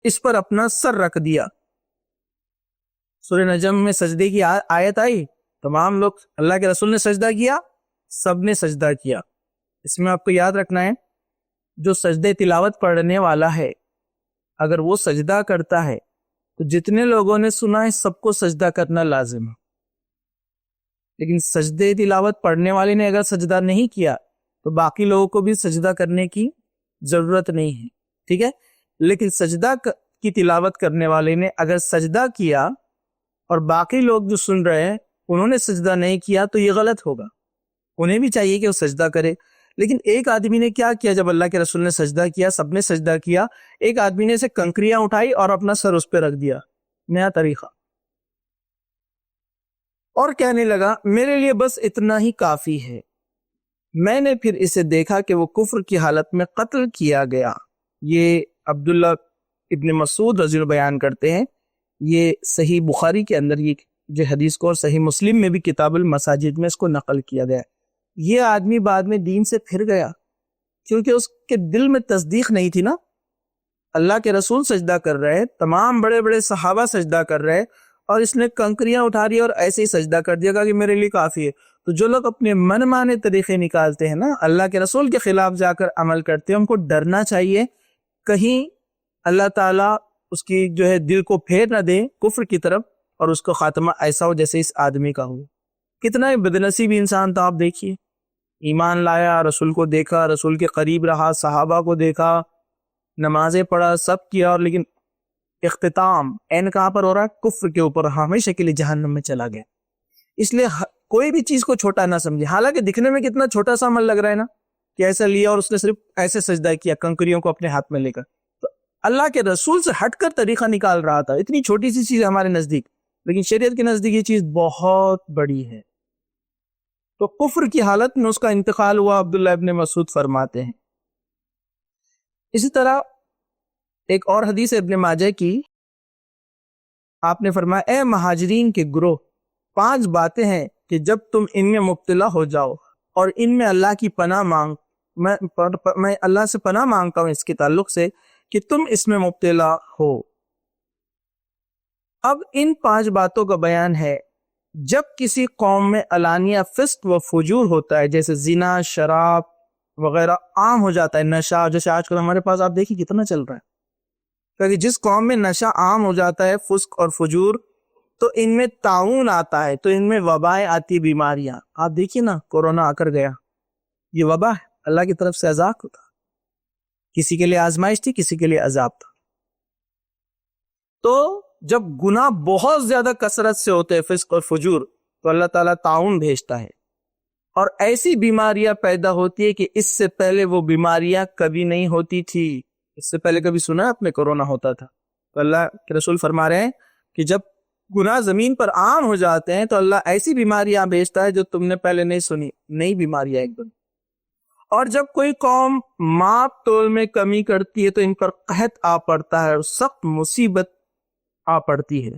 اس پر اپنا سر رکھ دیا۔ سورہ نجم میں سجدے کی آیت آئی، تمام لوگ، اللہ کے رسول نے سجدہ کیا، سب نے سجدہ کیا۔ اس میں آپ کو یاد رکھنا ہے جو سجدے تلاوت پڑھنے والا ہے اگر وہ سجدہ کرتا ہے تو جتنے لوگوں نے سنا ہے سب کو سجدہ کرنا لازم ہے، لیکن سجدے تلاوت پڑھنے والے نے اگر سجدہ نہیں کیا تو باقی لوگوں کو بھی سجدہ کرنے کی ضرورت نہیں ہے، ٹھیک ہے؟ لیکن سجدہ کی تلاوت کرنے والے نے اگر سجدہ کیا اور باقی لوگ جو سن رہے ہیں انہوں نے سجدہ نہیں کیا تو یہ غلط ہوگا، انہیں بھی چاہیے کہ وہ سجدہ کرے۔ لیکن ایک آدمی نے کیا کیا؟ جب اللہ کے رسول نے سجدہ کیا، سب نے سجدہ کیا، ایک آدمی نے اسے کنکریاں اٹھائی اور اپنا سر اس پہ رکھ دیا، نیا طریقہ، اور کہنے لگا میرے لیے بس اتنا ہی کافی ہے۔ میں نے پھر اسے دیکھا کہ وہ کفر کی حالت میں قتل کیا گیا۔ یہ عبداللہ ابن مسعود رضی اللہ بیان کرتے ہیں، یہ صحیح بخاری کے اندر یہ جو حدیث کو، اور صحیح مسلم میں بھی کتاب المساجد میں اس کو نقل کیا گیا۔ یہ آدمی بعد میں دین سے پھر گیا کیونکہ اس کے دل میں تصدیق نہیں تھی نا، اللہ کے رسول سجدہ کر رہے، تمام بڑے بڑے صحابہ سجدہ کر رہے، اور اس نے کنکریاں اٹھا رہی اور ایسے ہی سجدہ کر دیا کہ میرے لیے کافی ہے۔ تو جو لوگ اپنے من مانے طریقے نکالتے ہیں نا، اللہ کے رسول کے خلاف جا کر عمل کرتے ہیں، ان کو ڈرنا چاہیے کہیں اللہ تعالیٰ اس کی جو ہے دل کو پھیر نہ دے کفر کی طرف اور اس کو خاتمہ ایسا ہو جیسے اس آدمی کا ہو۔ کتنا ہی بدنصیب انسان تھا، آپ دیکھیے، ایمان لایا، رسول کو دیکھا، رسول کے قریب رہا، صحابہ کو دیکھا، نمازیں پڑھا، سب کیا، اور لیکن اختتام این کہاں پر ہو رہا ہے؟ کفر کے اوپر، ہمیشہ کے لیے جہنم میں چلا گیا۔ اس لیے کوئی بھی چیز کو چھوٹا نہ سمجھے، حالانکہ دکھنے میں کتنا چھوٹا سا عمل لگ رہا ہے نا، کہ ایسا لیا اور اس نے صرف ایسے سجدہ کیا کنکریوں کو اپنے ہاتھ میں لے کر، تو اللہ کے رسول سے ہٹ کر طریقہ نکال رہا تھا۔ اتنی چھوٹی سی چیز ہمارے نزدیک، لیکن شریعت کے نزدیک یہ چیز بہت بڑی ہے۔ تو کفر کی حالت میں اس کا انتقال ہوا، عبداللہ ابن مسعود فرماتے ہیں۔ اسی طرح ایک اور حدیث ابن ماجہ کی، آپ نے فرمایا اے مہاجرین کے گروہ، 5 باتیں ہیں کہ جب تم ان میں مبتلا ہو جاؤ اور ان میں اللہ کی پناہ میں اللہ سے پناہ مانگتا ہوں اس کے تعلق سے کہ تم اس میں مبتلا ہو۔ اب ان 5 باتوں کا بیان ہے جب کسی قوم میں علانیہ فسق و فجور ہوتا ہے، جیسے زنا، شراب وغیرہ عام ہو جاتا ہے، نشہ جیسے آج کل ہمارے پاس آپ دیکھیں کتنا چل رہا ہے، کیونکہ جس قوم میں نشہ عام ہو جاتا ہے، فسق اور فجور، تو ان میں طاعون آتا ہے، تو ان میں وبائیں آتی، بیماریاں۔ آپ دیکھیے نا، کورونا آ کر گیا، یہ وبا ہے، اللہ کی طرف سے عذاب تھا، کسی کے لیے آزمائش تھی، کسی کے لیے عذاب تھا۔ تو جب گناہ بہت زیادہ کثرت سے ہوتے ہیں، فسق اور فجور، تو اللہ تعالیٰ طاعون بھیجتا ہے، اور ایسی بیماریاں پیدا ہوتی ہے کہ اس سے پہلے وہ بیماریاں کبھی نہیں ہوتی تھی۔ اس سے پہلے کبھی سنا آپ نے کورونا ہوتا تھا؟ تو اللہ کے رسول فرما رہے ہیں کہ جب گناہ زمین پر عام ہو جاتے ہیں تو اللہ ایسی بیماریاں بھیجتا ہے جو تم نے پہلے نہیں سنی، نئی بیماریاں ایک دم۔ اور جب کوئی قوم ماپ تول میں کمی کرتی ہے تو ان پر قحط آ پڑتا ہے اور سخت مصیبت آ پڑتی ہے۔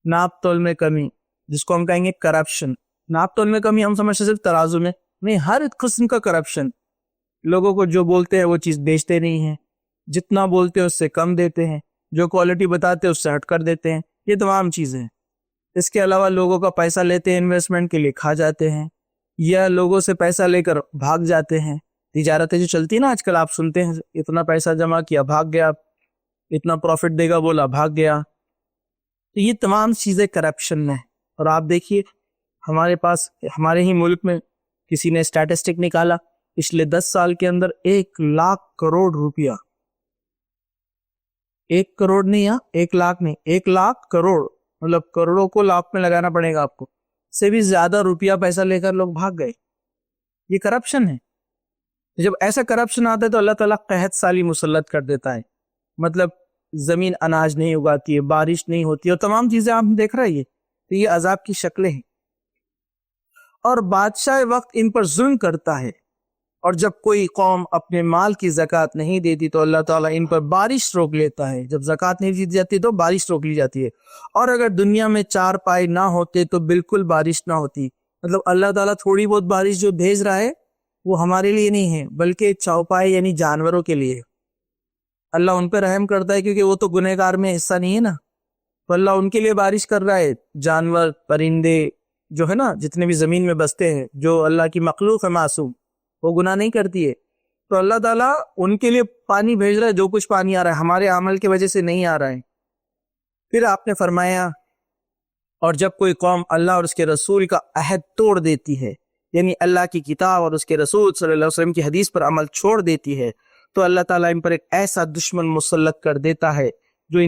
ناپ تول میں کمی، جس کو ہم کہیں گے کرپشن۔ ناپ تول میں کمی ہم سمجھتے صرف ترازو میں نہیں، ہر قسم کا کرپشن۔ لوگوں کو جو بولتے ہیں وہ چیز بیچتے نہیں ہیں، جتنا بولتے ہیں اس سے کم دیتے ہیں، جو کوالٹی بتاتے ہیں اس سے ہٹ کر دیتے ہیں، یہ تمام چیزیں۔ اس کے علاوہ لوگوں کا پیسہ لیتے ہیں، انویسٹمنٹ کے لیے کھا جاتے ہیں، یا لوگوں سے پیسہ لے کر بھاگ جاتے ہیں۔ تجارتیں جو چلتی ہیں نا آج کل، آپ سنتے ہیں اتنا پیسہ جمع کیا بھاگ گیا، اتنا پروفٹ دے گا بولا بھاگ گیا۔ تو یہ تمام چیزیں کرپشن میں۔ اور آپ دیکھیے ہمارے پاس، ہمارے ہی ملک میں کسی نے اسٹیٹسٹک نکالا، پچھلے 10 سال کے اندر 1 لاکھ کروڑ روپیہ، 1 کروڑ نہیں، 1 لاکھ نہیں، 1 لاکھ کروڑ، مطلب کروڑوں کو لاکھ میں لگانا پڑے گا آپ کو، سے بھی زیادہ روپیہ پیسہ لے کر لوگ بھاگ گئے۔ یہ کرپشن ہے۔ جب ایسا کرپشن آتا ہے تو اللہ تعالیٰ قحط سالی مسلط کر دیتا ہے، مطلب زمین اناج نہیں اگاتی ہے، بارش نہیں ہوتی ہے، اور تمام چیزیں آپ دیکھ رہے ہیں، تو یہ عذاب کی شکلیں ہیں۔ اور بادشاہ وقت ان پر ظلم کرتا ہے، اور جب کوئی قوم اپنے مال کی زکوٰۃ نہیں دیتی تو اللہ تعالیٰ ان پر بارش روک لیتا ہے۔ جب زکوٰۃ نہیں دی جاتی تو بارش روک لی جاتی ہے، اور اگر دنیا میں 4 پائے نہ ہوتے تو بالکل بارش نہ ہوتی۔ مطلب اللہ تعالیٰ تھوڑی بہت بارش جو بھیج رہا ہے وہ ہمارے لیے نہیں ہے، بلکہ چوپائے یعنی جانوروں کے لیے۔ اللہ ان پہ رحم کرتا ہے کیونکہ وہ تو گنہگار میں حصہ نہیں ہے نا، تو اللہ ان کے لیے بارش کر رہا ہے۔ جانور، پرندے جو ہے نا، جتنے بھی زمین میں بستے ہیں، جو اللہ کی مخلوق ہے معصوم، وہ گناہ نہیں کرتی ہے، تو اللہ تعالیٰ ان کے لیے پانی بھیج رہا ہے۔ جو کچھ پانی آ رہا ہے ہمارے عمل کی وجہ سے نہیں آ رہا ہے۔ پھر آپ نے فرمایا، اور جب کوئی قوم اللہ اور اس کے رسول کا عہد توڑ دیتی ہے، یعنی اللہ کی کتاب اور اس کے رسول صلی اللہ علیہ وسلم کی حدیث پر عمل چھوڑ دیتی ہے، تو اللہ تعالیٰ ان پر ایک ایسا دشمن مسلط کر دیتا ہے جو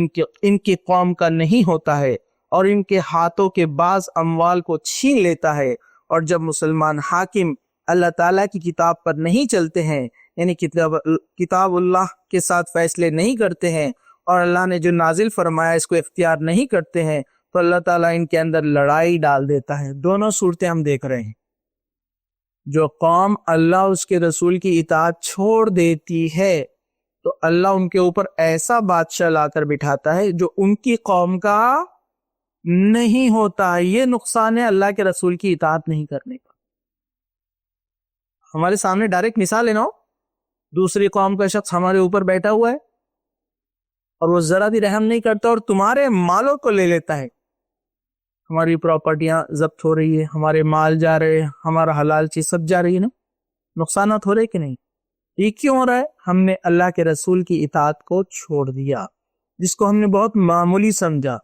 ان کی قوم کا نہیں ہوتا ہے، اور ان کے ہاتھوں کے بعض اموال کو چھین لیتا ہے۔ اور جب مسلمان حاکم اللہ تعالیٰ کی کتاب پر نہیں چلتے ہیں، یعنی کتاب اللہ کے ساتھ فیصلے نہیں کرتے ہیں، اور اللہ نے جو نازل فرمایا اس کو اختیار نہیں کرتے ہیں، تو اللہ تعالیٰ ان کے اندر لڑائی ڈال دیتا ہے۔ دونوں صورتیں ہم دیکھ رہے ہیں۔ جو قوم اللہ اس کے رسول کی اطاعت چھوڑ دیتی ہے تو اللہ ان کے اوپر ایسا بادشاہ لا کر بٹھاتا ہے جو ان کی قوم کا نہیں ہوتا۔ یہ نقصان ہے اللہ کے رسول کی اطاعت نہیں کرنے کا۔ ہمارے سامنے ڈائریکٹ مثال ہے نا، دوسری قوم کا شخص ہمارے اوپر بیٹھا ہوا ہے اور وہ ذرا بھی رحم نہیں کرتا اور تمہارے مالوں کو لے لیتا ہے۔ ہماری پراپرٹیاں ضبط ہو رہی ہے، ہمارے مال جا رہے ہیں، ہمارا حلال چیز سب جا رہی ہے نا، نقصانات ہو رہے کہ نہیں؟ یہ کیوں ہو رہا ہے؟ ہم نے اللہ کے رسول کی اطاعت کو چھوڑ دیا، جس کو ہم نے بہت معمولی سمجھا۔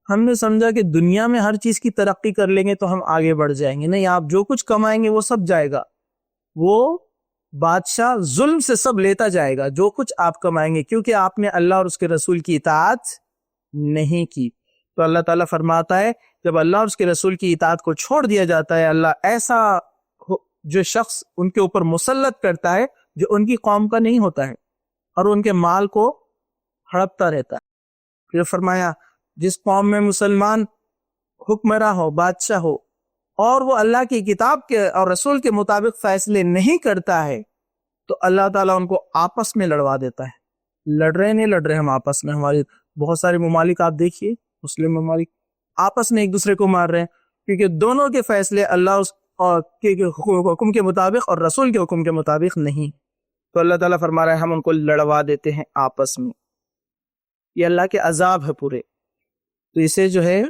ہم نے سمجھا کہ دنیا میں ہر چیز کی ترقی کر لیں گے تو ہم آگے بڑھ جائیں گے۔ نہیں، آپ جو کچھ کمائیں گے وہ سب جائے گا، وہ بادشاہ ظلم سے سب لیتا جائے گا جو کچھ آپ کمائیں گے، کیونکہ آپ نے اللہ اور اس کے رسول کی اطاعت نہیں کی۔ تو اللہ تعالیٰ فرماتا ہے جب اللہ اور اس کے رسول کی اطاعت کو چھوڑ دیا جاتا ہے، اللہ ایسا جو شخص ان کے اوپر مسلط کرتا ہے جو ان کی قوم کا نہیں ہوتا ہے، اور ان کے مال کو ہڑپتا رہتا ہے۔ پھر فرمایا جس قوم میں مسلمان حکمراں ہو، بادشاہ ہو، اور وہ اللہ کی کتاب کے اور رسول کے مطابق فیصلے نہیں کرتا ہے، تو اللہ تعالیٰ ان کو آپس میں لڑوا دیتا ہے۔ لڑ رہے ہم آپس میں، ہمارے بہت سارے ممالک آپ دیکھیے، مسلم ممالک آپس میں ایک دوسرے کو مار رہے ہیں، کیونکہ دونوں کے فیصلے اللہ کے حکم کے مطابق اور رسول کے حکم کے مطابق نہیں۔ تو اللہ تعالیٰ فرما رہا ہے ہم ان کو لڑوا دیتے ہیں آپس میں۔ یہ اللہ کے عذاب ہے پورے۔ تو اسے جو ہے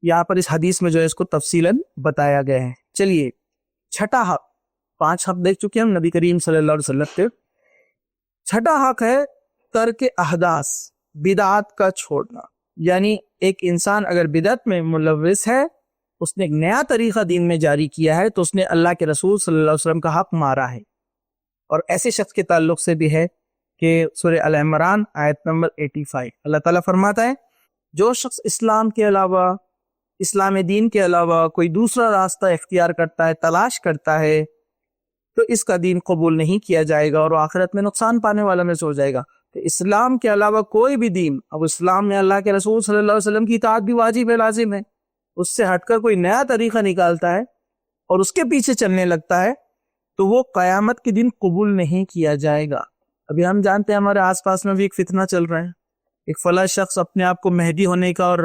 یہاں پر اس حدیث میں جو ہے اس کو تفصیلاً بتایا گیا ہے۔ چلیے چھٹا حق، 5 حق دیکھ چکے ہم نبی کریم صلی اللہ علیہ وسلم کے۔ چھٹا حق ہے ترک احداث، بدعات کا چھوڑنا۔ یعنی ایک انسان اگر بدعت میں ملوث ہے، اس نے ایک نیا طریقہ دین میں جاری کیا ہے، تو اس نے اللہ کے رسول صلی اللہ علیہ وسلم کا حق مارا ہے۔ اور ایسے شخص کے تعلق سے بھی ہے کہ سورہ ال عمران آیت نمبر 85 اللہ تعالیٰ فرماتا ہے جو شخص اسلام کے علاوہ، اسلام دین کے علاوہ کوئی دوسرا راستہ اختیار کرتا ہے، تلاش کرتا ہے، تو اس کا دین قبول نہیں کیا جائے گا اور آخرت میں نقصان پانے والا میں سے ہو جائے گا۔ تو اسلام کے علاوہ کوئی بھی دین، اب اسلام میں اللہ کے رسول صلی اللہ علیہ وسلم کی اطاعت بھی واجب ہے، لازم ہے، اس سے ہٹ کر کوئی نیا طریقہ نکالتا ہے اور اس کے پیچھے چلنے لگتا ہے تو وہ قیامت کے دن قبول نہیں کیا جائے گا۔ ابھی ہم جانتے ہیں ہمارے آس پاس میں بھی ایک فتنہ چل رہا ہے، ایک فلاں شخص اپنے آپ کو مہدی ہونے کا اور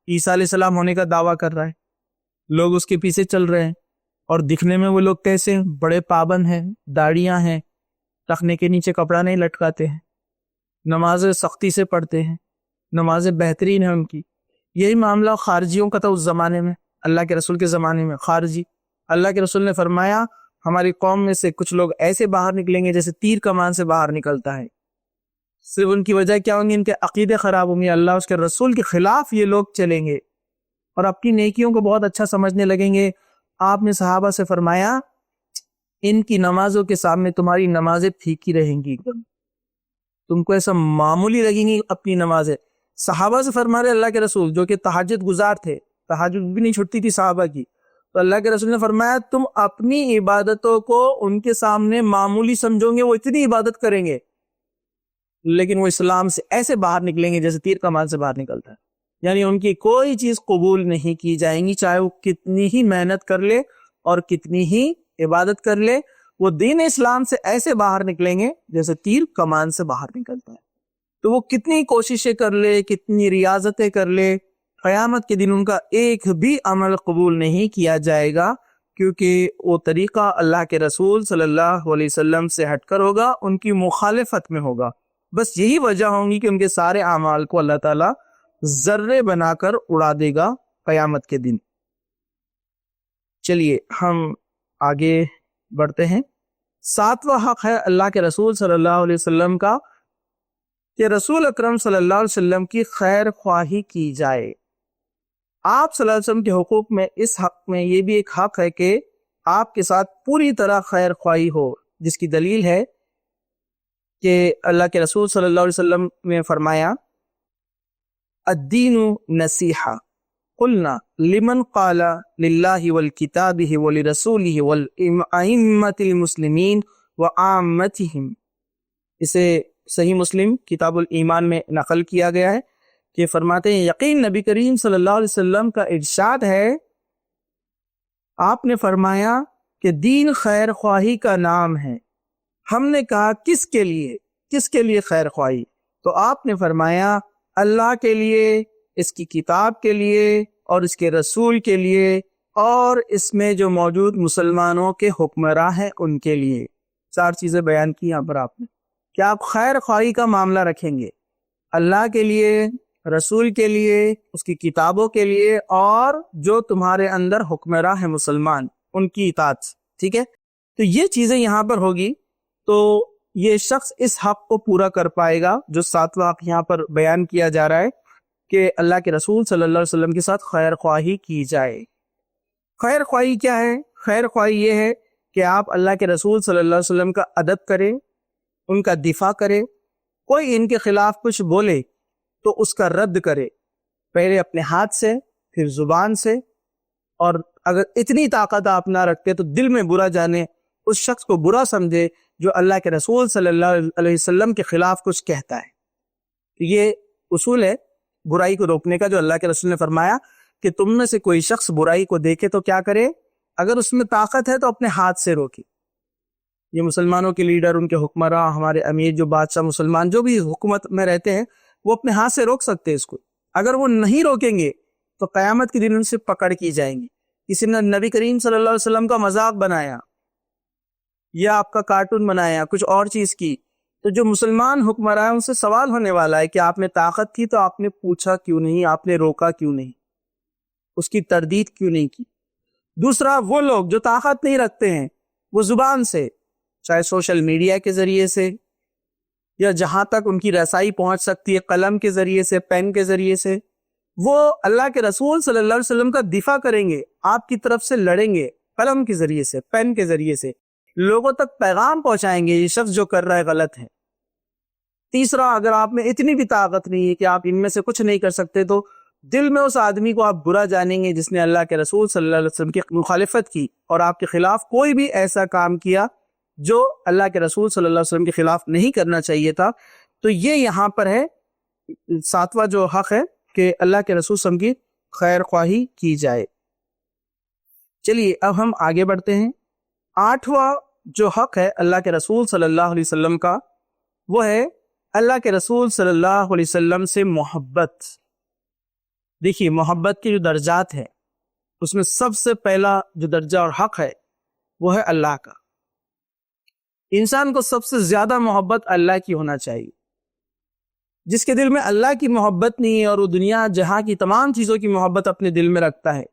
عیسیٰ علیہ السلام ہونے کا دعویٰ کر رہا ہے، لوگ اس کے پیچھے چل رہے ہیں، اور دکھنے میں وہ لوگ کیسے ہیں؟ بڑے پابند ہیں، داڑیاں ہیں، ٹخنے کے نیچے کپڑا نہیں لٹکاتے ہیں، نمازیں سختی سے پڑھتے ہیں، نمازیں بہترین ہیں ان کی۔ یہی معاملہ خارجیوں کا تھا اس زمانے میں، اللہ کے رسول کے زمانے میں۔ خارجی، اللہ کے رسول نے فرمایا ہماری قوم میں سے کچھ لوگ ایسے باہر نکلیں گے جیسے تیر کمان سے باہر نکلتا ہے۔ صرف ان کی وجہ کیا ہوں گی؟ ان کے عقیدے خراب ہوں گے، اللہ اس کے رسول کے خلاف یہ لوگ چلیں گے اور اپنی نیکیوں کو بہت اچھا سمجھنے لگیں گے۔ آپ نے صحابہ سے فرمایا ان کی نمازوں کے سامنے تمہاری نمازیں پھیکی رہیں گی، ایک دم تم کو ایسا معمولی لگیں گی اپنی نمازیں۔ صحابہ سے فرما رہے اللہ کے رسول جو کہ تہجد گزار تھے، تہجد بھی نہیں چھٹتی تھی صحابہ کی، تو اللہ کے رسول نے فرمایا تم اپنی عبادتوں کو ان کے سامنے معمولی سمجھو گے، وہ اتنی عبادت کریں گے لیکن وہ اسلام سے ایسے باہر نکلیں گے جیسے تیر کمان سے باہر نکلتا ہے، یعنی ان کی کوئی چیز قبول نہیں کی جائیں گی، چاہے وہ کتنی ہی محنت کر لے اور کتنی ہی عبادت کر لے، وہ دین اسلام سے ایسے باہر نکلیں گے جیسے تیر کمان سے باہر نکلتا ہے۔ تو وہ کتنی کوششیں کر لے، کتنی ریاضتیں کر لے، قیامت کے دن ان کا ایک بھی عمل قبول نہیں کیا جائے گا، کیونکہ وہ طریقہ اللہ کے رسول صلی اللہ علیہ وسلم سے ہٹ کر ہوگا، ان کی مخالفت میں ہوگا۔ بس یہی وجہ ہوں گی کہ ان کے سارے اعمال کو اللہ تعالیٰ ذرے بنا کر اڑا دے گا قیامت کے دن۔ چلیے ہم آگے بڑھتے ہیں۔ 7واں حق ہے اللہ کے رسول صلی اللہ علیہ وسلم کا کہ رسول اکرم صلی اللہ علیہ وسلم کی خیر خواہی کی جائے۔ آپ صلی اللہ علیہ وسلم کے حقوق میں اس حق میں یہ بھی ایک حق ہے کہ آپ کے ساتھ پوری طرح خیر خواہی ہو، جس کی دلیل ہے کہ اللہ کے رسول صلی اللہ علیہ وسلم نے فرمایا الدین نصیحہ قلنا لمن قال للہ ولکتابہ ولرسولہ والائمۃ المسلمین وعامتہم۔ اسے صحیح مسلم کتاب الایمان میں نقل کیا گیا ہے کہ فرماتے ہیں یقین نبی کریم صلی اللہ علیہ وسلم کا ارشاد ہے، آپ نے فرمایا کہ دین خیر خواہی کا نام ہے۔ ہم نے کہا کس کے لیے خیر خواہی؟ تو آپ نے فرمایا اللہ کے لیے، اس کی کتاب کے لیے اور اس کے رسول کے لیے، اور اس میں جو موجود مسلمانوں کے حکمراں ہیں ان کے لیے۔ 4 چیزیں بیان کی یہاں پر آپ نے کہ آپ خیر خواہی کا معاملہ رکھیں گے اللہ کے لیے، رسول کے لیے، اس کی کتابوں کے لیے، اور جو تمہارے اندر حکمراں ہیں مسلمان ان کی اطاعت، ٹھیک ہے؟ تو یہ چیزیں یہاں پر ہوگی تو یہ شخص اس حق کو پورا کر پائے گا جو 7واں حق یہاں پر بیان کیا جا رہا ہے کہ اللہ کے رسول صلی اللہ علیہ وسلم کے ساتھ خیر خواہی کی جائے۔ خیر خواہی کیا ہے؟ خیر خواہی یہ ہے کہ آپ اللہ کے رسول صلی اللہ علیہ وسلم کا ادب کریں، ان کا دفاع کرے، کوئی ان کے خلاف کچھ بولے تو اس کا رد کرے، پہلے اپنے ہاتھ سے پھر زبان سے، اور اگر اتنی طاقت آپ نہ رکھتے تو دل میں برا جانے، اس شخص کو برا سمجھے جو اللہ کے رسول صلی اللہ علیہ وسلم کے خلاف کچھ کہتا ہے۔ یہ اصول ہے برائی کو روکنے کا جو اللہ کے رسول نے فرمایا کہ تم میں سے کوئی شخص برائی کو دیکھے تو کیا کرے؟ اگر اس میں طاقت ہے تو اپنے ہاتھ سے روکے۔ یہ مسلمانوں کے لیڈر، ان کے حکمراں، ہمارے امیر، جو بادشاہ مسلمان جو بھی حکومت میں رہتے ہیں، وہ اپنے ہاتھ سے روک سکتے ہیں اس کو۔ اگر وہ نہیں روکیں گے تو قیامت کے دن ان سے پکڑ کی جائیں گی۔ کسی نے نبی کریم صلی اللہ علیہ وسلم کا مذاق بنایا یا آپ کا کارٹون بنایا، کچھ اور چیز کی، تو جو مسلمان حکمراں ان سے سوال ہونے والا ہے کہ آپ نے طاقت تھی تو آپ نے پوچھا کیوں نہیں، آپ نے روکا کیوں نہیں، اس کی تردید کیوں نہیں کی۔ دوسرا، وہ لوگ جو طاقت نہیں رکھتے ہیں، وہ زبان سے، چاہے سوشل میڈیا کے ذریعے سے یا جہاں تک ان کی رسائی پہنچ سکتی ہے، قلم کے ذریعے سے، پین کے ذریعے سے، وہ اللہ کے رسول صلی اللہ علیہ وسلم کا دفاع کریں گے، آپ کی طرف سے لڑیں گے، قلم کے ذریعے سے، پین کے ذریعے سے لوگوں تک پیغام پہنچائیں گے یہ شخص جو کر رہا ہے غلط ہے۔ تیسرا، اگر آپ میں اتنی بھی طاقت نہیں ہے کہ آپ ان میں سے کچھ نہیں کر سکتے تو دل میں اس آدمی کو آپ برا جانیں گے جس نے اللہ کے رسول صلی اللہ علیہ وسلم کی مخالفت کی اور آپ کے خلاف کوئی بھی ایسا کام کیا جو اللہ کے رسول صلی اللہ علیہ وسلم کے خلاف نہیں کرنا چاہیے تھا۔ تو یہ یہاں پر ہے 7واں جو حق ہے کہ اللہ کے رسول صلی اللہ علیہ وسلم کی خیر خواہی کی جائے۔ چلیے اب ہم آگے بڑھتے ہیں۔ 8واں جو حق ہے اللہ کے رسول صلی اللہ علیہ وسلم کا، وہ ہے اللہ کے رسول صلی اللہ علیہ وسلم سے محبت۔ دیکھیے محبت کے جو درجات ہیں اس میں سب سے پہلا جو درجہ اور حق ہے وہ ہے اللہ کا۔ انسان کو سب سے زیادہ محبت اللہ کی ہونا چاہیے۔ جس کے دل میں اللہ کی محبت نہیں ہے اور وہ دنیا جہاں کی تمام چیزوں کی محبت اپنے دل میں رکھتا ہے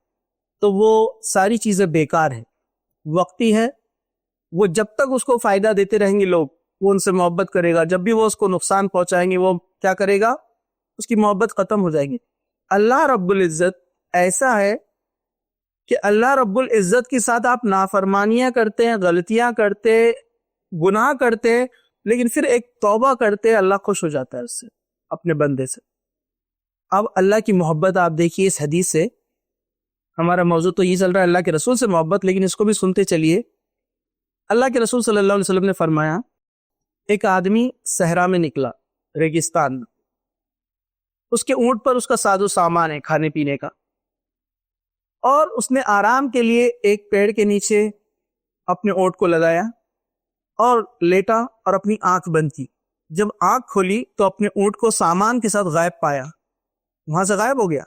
تو وہ ساری چیزیں بیکار ہیں، وقتی ہے۔ وہ جب تک اس کو فائدہ دیتے رہیں گے لوگ، وہ ان سے محبت کرے گا، جب بھی وہ اس کو نقصان پہنچائیں گے وہ کیا کرے گا؟ اس کی محبت ختم ہو جائے گی۔ اللہ رب العزت ایسا ہے کہ اللہ رب العزت کے ساتھ آپ نافرمانیاں کرتے ہیں، غلطیاں کرتے، گناہ کرتے، لیکن پھر ایک توبہ کرتے، اللہ خوش ہو جاتا ہے اس سے، اپنے بندے سے۔ اب اللہ کی محبت آپ دیکھیے اس حدیث سے ہمارا موضوع تو یہ چل رہا ہے اللہ کے رسول سے محبت، لیکن اس کو بھی سنتے چلیے۔ اللہ کے رسول صلی اللہ علیہ وسلم نے فرمایا، ایک آدمی صحرا میں نکلا، ریگستان میں، اس کے اونٹ پر اس کا ساز و سامان ہے کھانے پینے کا، اور اس نے آرام کے لیے ایک پیڑ کے نیچے اپنے اونٹ کو لگایا اور لیٹا اور اپنی آنکھ بند کی۔ جب آنکھ کھولی تو اپنے اونٹ کو سامان کے ساتھ غائب پایا، وہاں سے غائب ہو گیا۔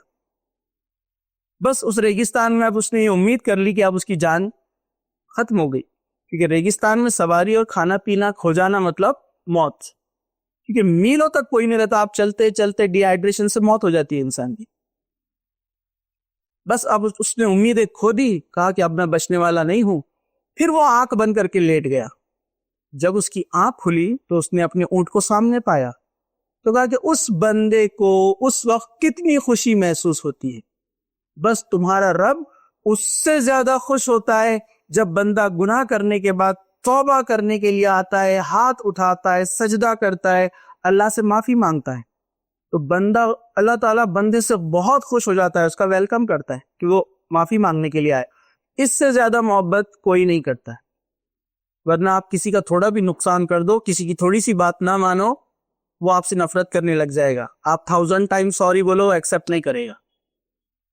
بس اس ریگستان میں اب اس نے یہ امید کر لی کہ اب اس کی جان ختم ہو گئی، کیونکہ ریگستان میں سواری اور کھانا پینا کھو جانا مطلب موت، کیونکہ میلوں تک کوئی نہیں رہتا، آپ چلتے چلتے ڈی ہائیڈریشن سے موت ہو جاتی ہے انسان کی۔ بس اب اس نے امیدیں کھو دی، کہا کہ اب میں بچنے والا نہیں ہوں، پھر وہ آنکھ بند کر کے لیٹ گیا۔ جب اس کی آنکھ کھلی تو اس نے اپنے اونٹ کو سامنے پایا، تو کہا کہ اس بندے کو اس وقت کتنی خوشی محسوس ہوتی ہے، بس تمہارا رب اس سے زیادہ خوش ہوتا ہے جب بندہ گناہ کرنے کے بعد توبہ کرنے کے لیے آتا ہے، ہاتھ اٹھاتا ہے، سجدہ کرتا ہے، اللہ سے معافی مانگتا ہے، تو بندہ، اللہ تعالیٰ بندے سے بہت خوش ہو جاتا ہے، اس کا ویلکم کرتا ہے کہ وہ معافی مانگنے کے لیے آئے۔ اس سے زیادہ محبت کوئی نہیں کرتا ہے، ورنہ آپ کسی کا تھوڑا بھی نقصان کر دو، کسی کی تھوڑی سی بات نہ مانو، وہ آپ سے نفرت کرنے لگ جائے گا، آپ 1000 ٹائم سوری بولو ایکسیپٹ نہیں کرے گا۔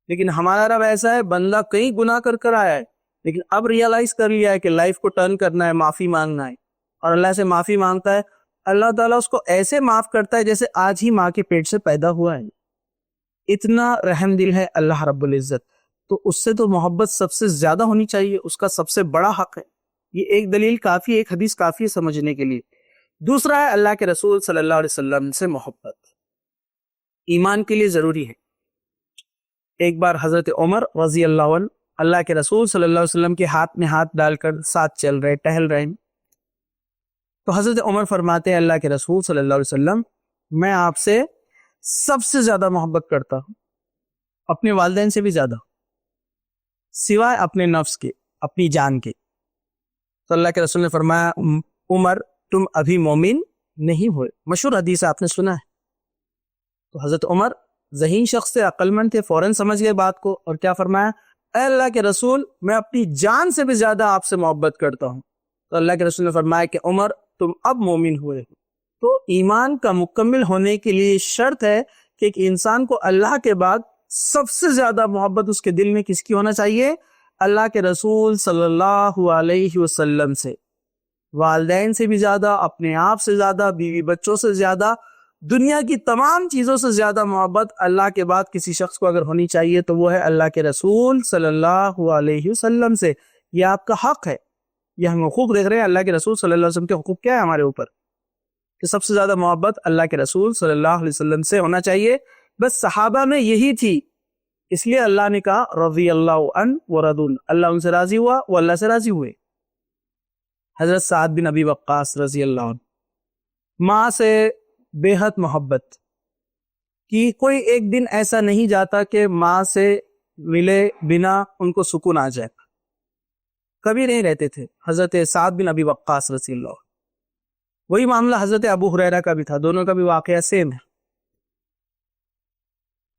لیکن ہمارا رب ایسا ہے، بندہ کئی گناہ کر آیا ہے، لیکن اب ریئلائز کر لیا ہے کہ لائف کو ٹرن کرنا ہے، معافی مانگنا ہے، اور اللہ سے معافی مانگتا ہے، اللہ تعالیٰ اس کو ایسے معاف کرتا ہے جیسے آج ہی ماں کے پیٹ سے پیدا ہوا ہے۔ اتنا رحم دل ہے اللہ رب العزت، تو اس سے تو محبت سب سے زیادہ ہونی چاہیے، اس کا سب سے بڑا حق ہے۔ یہ ایک دلیل کافی ہے، ایک حدیث کافی ہے سمجھنے کے لیے۔ دوسرا ہے اللہ کے رسول صلی اللہ علیہ وسلم سے محبت، ایمان کے لیے ضروری ہے۔ ایک بار حضرت عمر رضی اللہ عنہ اللہ کے رسول صلی اللہ علیہ وسلم کے ہاتھ میں ہاتھ ڈال کر ساتھ چل رہے، ٹہل رہے، تو حضرت عمر فرماتے ہیں اللہ کے رسول صلی اللہ علیہ وسلم، میں آپ سے سب سے زیادہ محبت کرتا ہوں، اپنے والدین سے بھی زیادہ، سوائے اپنے نفس کے، اپنی جان کے۔ تو اللہ کے رسول نے فرمایا، عمر تم ابھی مومن نہیں ہوئے، مشہور حدیث آپ نے سنا ہے۔ تو حضرت عمر ذہین شخص سے، عقل مند تھے، فوراً سمجھ گئے بات کو، اور کیا فرمایا، اے اللہ کے رسول میں اپنی جان سے بھی زیادہ آپ سے محبت کرتا ہوں۔ تو اللہ کے رسول نے فرمایا کہ عمر تم اب مومن ہوئے۔ تو ایمان کا مکمل ہونے کے لیے شرط ہے کہ ایک انسان کو اللہ کے بعد سب سے زیادہ محبت اس کے دل میں کس کی ہونا چاہیے؟ اللہ کے رسول صلی اللہ علیہ وسلم سے، والدین سے بھی زیادہ، اپنے آپ سے زیادہ، بیوی بچوں سے زیادہ، دنیا کی تمام چیزوں سے زیادہ محبت اللہ کے بعد کسی شخص کو اگر ہونی چاہیے تو وہ ہے اللہ کے رسول صلی اللہ علیہ وسلم سے۔ یہ آپ کا حق ہے، یہ ہم حقوق دیکھ رہے ہیں، اللہ کے رسول صلی اللہ علیہ وسلم کے حقوق کیا ہے ہمارے اوپر، کہ سب سے زیادہ محبت اللہ کے رسول صلی اللہ علیہ وسلم سے ہونا چاہیے۔ بس صحابہ میں یہی تھی، اس لیے اللہ نے کہا رضی اللہ عنہ ورضوا، اللہ ان سے راضی ہوا، وہ اللہ سے راضی ہوئے۔ حضرت سعد بن ابی وقاص رضی اللہ عنہ، ماں سے بے حد محبت کی، کوئی ایک دن ایسا نہیں جاتا کہ ماں سے ملے بنا ان کو سکون آ جائے، کبھی نہیں رہتے تھے۔ حضرت سعد بن ابی وقاص رضی اللہ عنہ، وہی معاملہ حضرت ابو ہریرہ کا بھی تھا، دونوں کا بھی واقعہ سیم ہے۔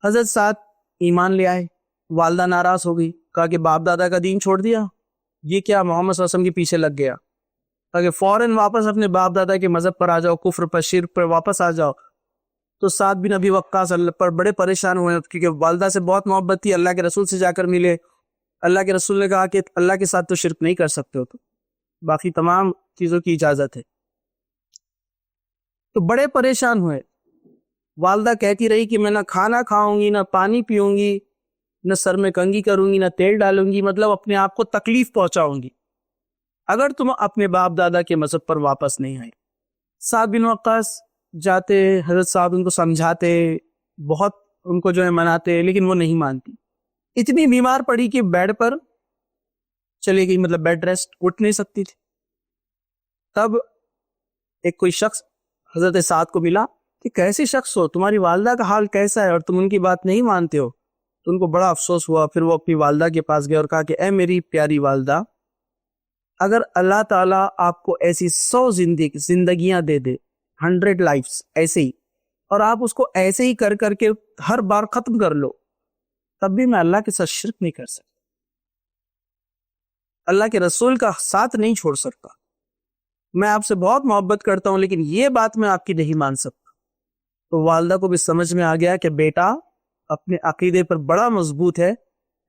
حضرت سعد ایمان لے آئے، والدہ ناراض ہو گئی، کہا کہ باپ دادا کا دین چھوڑ دیا، یہ کیا محمد صلی اللہ علیہ وسلم کے پیچھے لگ گیا، تاکہ فوراً واپس اپنے باپ دادا کے مذہب پر آ جاؤ، کفر پر، شرک پر واپس آ جاؤ۔ تو سعد بن ابی وقاص اللہ پر بڑے پریشان ہوئے، کیونکہ والدہ سے بہت محبت تھی، اللہ کے رسول سے جا کر ملے، اللہ کے رسول نے کہا کہ اللہ کے ساتھ تو شرک نہیں کر سکتے ہو، تو باقی تمام چیزوں کی اجازت ہے، تو بڑے پریشان ہوئے۔ والدہ کہتی رہی کہ میں نہ کھانا کھاؤں گی، نہ پانی پیوں گی، نہ سر میں کنگھی کروں گی، نہ تیل ڈالوں گی، مطلب اپنے آپ کو تکلیف پہنچاؤں گی اگر تم اپنے باپ دادا کے مذہب پر واپس نہیں آئے۔ سعد بن وقاص جاتے، حضرت سعد ان کو سمجھاتے، بہت ان کو جو ہے مناتے، لیکن وہ نہیں مانتی، اتنی بیمار پڑی کہ بیڈ پر چلی گئی، مطلب بیڈ ریسٹ، اٹھ نہیں سکتی تھی۔ تب ایک کوئی شخص حضرت سعد کو ملا کہ کیسے شخص ہو، تمہاری والدہ کا حال کیسا ہے اور تم ان کی بات نہیں مانتے ہو؟ تو ان کو بڑا افسوس ہوا، پھر وہ اپنی والدہ کے پاس گئے اور کہا کہ اے میری پیاری والدہ، اگر اللہ تعالیٰ آپ کو ایسی 100 زندگیاں دے دے، 100 لائفز ایسے ہی، اور آپ اس کو ایسے ہی کر کر کے ہر بار ختم کر لو، تب بھی میں اللہ کے ساتھ شرک نہیں کر سکتا۔ اللہ کے رسول کا ساتھ نہیں چھوڑ سکتا. میں آپ سے بہت محبت کرتا ہوں لیکن یہ بات میں آپ کی نہیں مان سکتا. تو والدہ کو بھی سمجھ میں آ گیا کہ بیٹا اپنے عقیدے پر بڑا مضبوط ہے.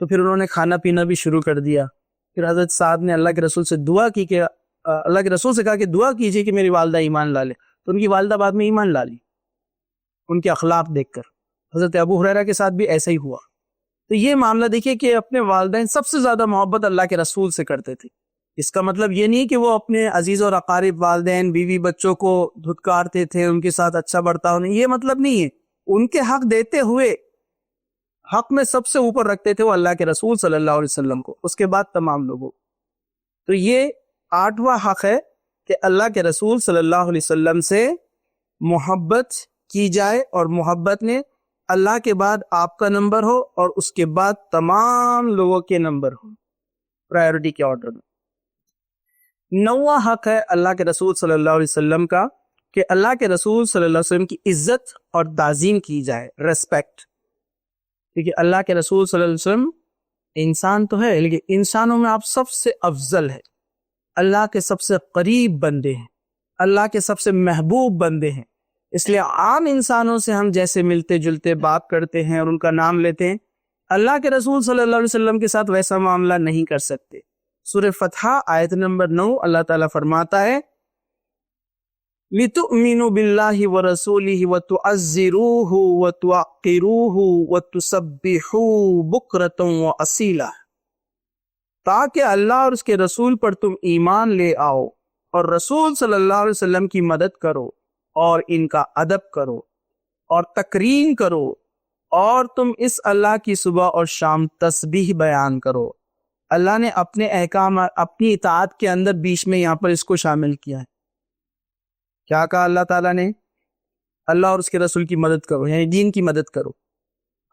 تو پھر انہوں نے کھانا پینا بھی شروع کر دیا. پھر حضرت سعد نے اللہ کے رسول سے دعا کی کہ اللہ کے رسول سے کہا کہ دعا کیجیے کہ میری والدہ ایمان لا لے. تو ان کی والدہ بعد میں ایمان لا لی ان کے اخلاق دیکھ کر. حضرت ابو ہریرہ کے ساتھ بھی ایسا ہی ہوا. تو یہ معاملہ دیکھیے کہ اپنے والدین سب سے زیادہ محبت اللہ کے رسول سے کرتے تھے. اس کا مطلب یہ نہیں کہ وہ اپنے عزیز اور اقارب والدین بیوی بچوں کو دھتکارتے تھے، ان کے ساتھ اچھا برتاؤ نہیں، یہ مطلب نہیں ہے. ان کے حق دیتے ہوئے حق میں سب سے اوپر رکھتے تھے وہ اللہ کے رسول صلی اللہ علیہ وسلم کو، اس کے بعد تمام لوگوں. تو یہ 8واں حق ہے کہ اللہ کے رسول صلی اللہ علیہ وسلم سے محبت کی جائے، اور محبت نے اللہ کے بعد آپ کا نمبر ہو اور اس کے بعد تمام لوگوں کے نمبر ہو، پرائیورٹی کے آرڈر میں. 9واں حق ہے اللہ کے رسول صلی اللہ علیہ وسلم کا کہ اللہ کے رسول صلی اللہ علیہ وسلم کی عزت اور تعظیم کی جائے، ریسپیکٹ. کیونکہ اللہ کے رسول صلی اللہ علیہ وسلم انسان تو ہے لیکن انسانوں میں آپ سب سے افضل ہے، اللہ کے سب سے قریب بندے ہیں، اللہ کے سب سے محبوب بندے ہیں. اس لیے عام انسانوں سے ہم جیسے ملتے جلتے بات کرتے ہیں اور ان کا نام لیتے ہیں، اللہ کے رسول صلی اللہ علیہ وسلم کے ساتھ ویسا معاملہ نہیں کر سکتے. سورہ فتح آیت نمبر 9 اللہ تعالیٰ فرماتا ہے لِتُؤْمِنُوا بِاللَّهِ وَرَسُولِهِ وَتُعَزِّرُوهُ وَتُوَقِّرُوهُ وَتُسَبِّحُوهُ بُكْرَةً وَأَصِيلًا، تاکہ اللہ اور اس کے رسول پر تم ایمان لے آؤ اور رسول صلی اللہ علیہ وسلم کی مدد کرو اور ان کا ادب کرو اور تکریم کرو، اور تم اس اللہ کی صبح اور شام تسبیح بیان کرو. اللہ نے اپنے احکام اپنی اطاعت کے اندر بیچ میں یہاں پر اس کو شامل کیا ہے. کیا کہا اللہ تعالیٰ نے؟ اللہ اور اس کے رسول کی مدد کرو، یعنی دین کی مدد کرو.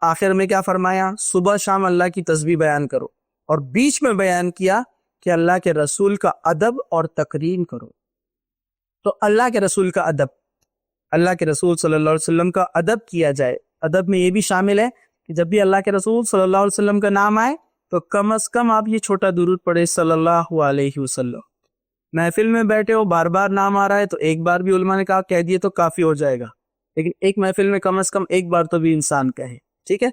آخر میں کیا فرمایا؟ صبح شام اللہ کی تسبیح بیان کرو، اور بیچ میں بیان کیا کہ اللہ کے رسول کا ادب اور تکریم کرو. تو اللہ کے رسول کا ادب، اللہ کے رسول صلی اللہ علیہ وسلم کا ادب کیا جائے. ادب میں یہ بھی شامل ہے کہ جب بھی اللہ کے رسول صلی اللہ علیہ وسلم کا نام آئے تو کم از کم آپ یہ چھوٹا درود پڑھے صلی اللہ علیہ وسلم. محفل میں بیٹھے ہو بار بار نام آ رہا ہے تو ایک بار بھی علماء نے کہا کہہ دیے تو کافی ہو جائے گا، لیکن ایک محفل میں کم از کم ایک بار تو بھی انسان کہے. ٹھیک ہے،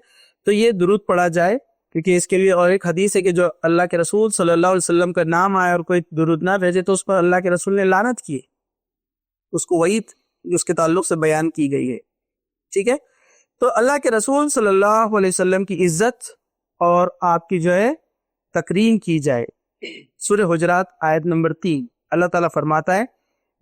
تو یہ درود پڑھا جائے، کیونکہ اس کے لیے اور ایک حدیث ہے کہ جو اللہ کے رسول صلی اللہ علیہ وسلم کا نام آئے اور کوئی درود نہ بھیجے تو اس پر اللہ کے رسول نے لعنت کی، اس کو وعید اس کے تعلق سے بیان کی گئی ہے. ٹھیک ہے، تو اللہ کے رسول صلی اللہ علیہ وسلم کی عزت اور آپ کی جو ہے تکریم کی جائے. سورہ حجرات آیت نمبر 3 اللہ تعالیٰ فرماتا ہے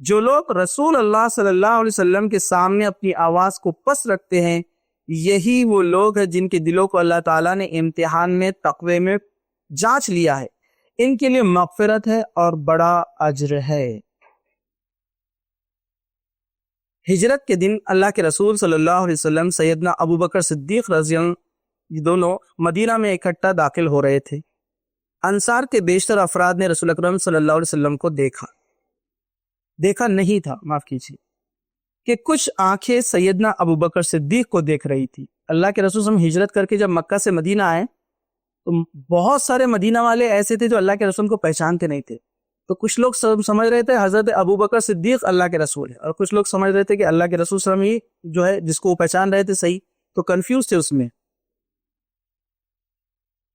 جو لوگ رسول اللہ صلی اللہ علیہ وسلم کے سامنے اپنی آواز کو پست رکھتے ہیں یہی وہ لوگ ہیں جن کے دلوں کو اللہ تعالیٰ نے امتحان میں تقوی میں جانچ لیا ہے، ان کے لیے مغفرت ہے اور بڑا اجر ہے. ہجرت کے دن اللہ کے رسول صلی اللہ علیہ وسلم سیدنا ابو بکر صدیق رضی اللہ یہ دونوں مدینہ میں اکٹھا داخل ہو رہے تھے. انصار کے بیشتر افراد نے رسول اکرم صلی اللہ علیہ وسلم کو دیکھا نہیں تھا، معاف کیجیے، کہ کچھ آنکھیں سیدنا ابو بکر صدیق کو دیکھ رہی تھی. اللہ کے رسول صلی اللہ علیہ وسلم ہجرت کر کے جب مکہ سے مدینہ آئے تو بہت سارے مدینہ والے ایسے تھے جو اللہ کے رسول کو پہچانتے نہیں تھے. تو کچھ لوگ سمجھ رہے تھے حضرت ابو بکر صدیق اللہ کے رسول ہے، اور کچھ لوگ سمجھ رہے تھے کہ اللہ کے رسول صلی اللہ علیہ وسلم جو ہے جس کو وہ پہچان رہے تھے صحیح، تو کنفیوز تھے اس میں.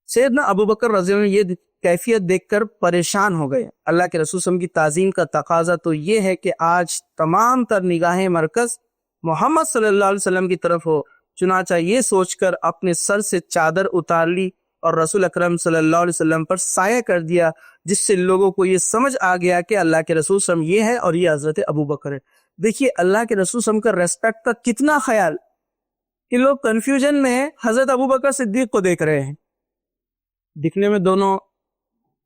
سیدنا ابو بکر رضی اللہ عنہ یہ کیفیت دیکھ کر پریشان ہو گئے. اللہ کے رسول صلی اللہ علیہ وسلم کی تعظیم کا تقاضا تو یہ ہے کہ آج تمام تر نگاہیں مرکز محمد صلی اللہ علیہ وسلم کی طرف ہو. چنانچہ یہ سوچ کر اپنے سر سے چادر اتار لی اور رسول اکرم صلی اللہ علیہ وسلم پر سایہ کر دیا، جس سے لوگوں کو یہ سمجھ آ گیا کہ اللہ کے رسول صلی اللہ علیہ وسلم یہ ہے اور یہ حضرت ابو بکر ہے. دیکھیے اللہ کے رسول صلی اللہ علیہ وسلم کا ریسپیکٹ کا کتنا خیال کہ لوگ کنفیوژن میں حضرت ابو بکر صدیق کو دیکھ رہے ہیں. دکھنے میں دونوں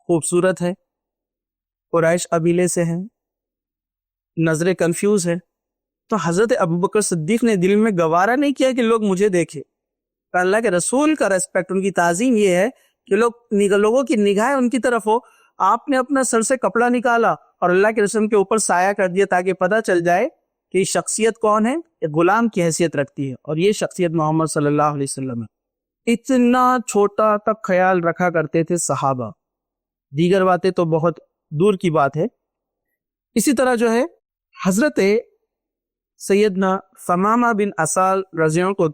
خوبصورت ہے، قریش قبیلے سے ہیں، نظریں کنفیوز ہے، تو حضرت ابو بکر صدیق نے دل میں گوارا نہیں کیا کہ لوگ مجھے دیکھیں. اللہ کے رسول کا ریسپیکٹ، ان کی تعظیم یہ ہے کہ لوگوں کی نگاہیں ان کی طرف ہو. آپ نے اپنا سر سے کپڑا نکالا اور اللہ کے رسول کے اوپر سایہ کر دیا تاکہ پتہ چل جائے کہ یہ شخصیت کون ہے، ایک غلام کی حیثیت رکھتی ہے، اور یہ شخصیت محمد صلی اللہ علیہ وسلم ہے. اتنا چھوٹا تک خیال رکھا کرتے تھے صحابہ. دیگر باتیں تو بہت دور کی بات ہے۔ اسی طرح جو ہے حضرت سیدنا ثمامہ بن اسال رضی اللہ عنہ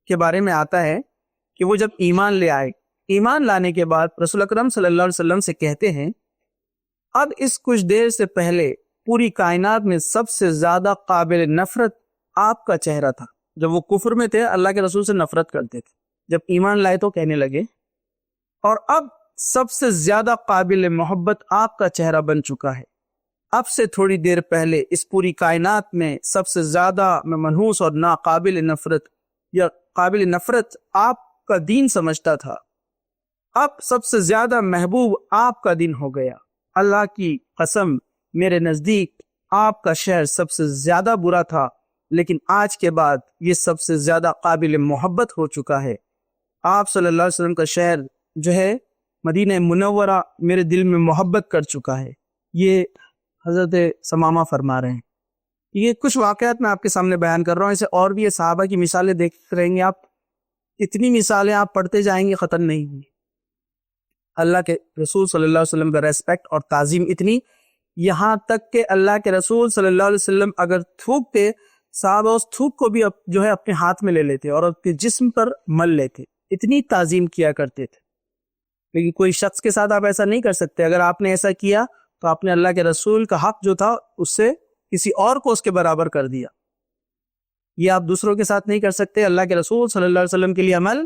کے بارے میں آتا ہے کہ وہ جب ایمان لے آئے، ایمان لانے کے بعد رسول اکرم صلی اللہ علیہ وسلم سے کہتے ہیں اب اس کچھ دیر سے پہلے پوری کائنات میں سب سے زیادہ قابل نفرت آپ کا چہرہ تھا۔ جب وہ کفر میں تھے اللہ کے رسول سے نفرت کرتے تھے، جب ایمان لائے تو کہنے لگے اور اب سب سے زیادہ قابل محبت آپ کا چہرہ بن چکا ہے۔ اب سے تھوڑی دیر پہلے اس پوری کائنات میں سب سے زیادہ میں منحوس اور ناقابل نفرت یا قابل نفرت آپ کا دین سمجھتا تھا، اب سب سے زیادہ محبوب آپ کا دین ہو گیا۔ اللہ کی قسم میرے نزدیک آپ کا شہر سب سے زیادہ برا تھا، لیکن آج کے بعد یہ سب سے زیادہ قابل محبت ہو چکا ہے۔ آپ صلی اللہ علیہ وسلم کا شہر جو ہے مدینہ منورہ میرے دل میں محبت کر چکا ہے۔ یہ حضرت ثمامہ فرما رہے ہیں۔ یہ کچھ واقعات میں آپ کے سامنے بیان کر رہا ہوں، اسے اور بھی یہ صحابہ کی مثالیں دیکھ رہیں گے آپ، اتنی مثالیں آپ پڑھتے جائیں گے ختم نہیں ہوئی۔ اللہ کے رسول صلی اللہ علیہ وسلم کا ریسپیکٹ اور تعظیم اتنی، یہاں تک کہ اللہ کے رسول صلی اللہ علیہ وسلم اگر تھوکتے صحابہ اس تھوک کو بھی جو ہے اپنے ہاتھ میں لے لیتے اور اپنے جسم پر مل لیتے، اتنی تعظیم کیا کرتے تھے۔ لیکن کوئی شخص کے ساتھ آپ ایسا نہیں کر سکتے، اگر آپ نے ایسا کیا تو آپ نے اللہ کے رسول کا حق جو تھا اس سے کسی اور کو اس کے برابر کر دیا۔ یہ آپ دوسروں کے ساتھ نہیں کر سکتے، اللہ کے رسول صلی اللہ علیہ وسلم کے لیے عمل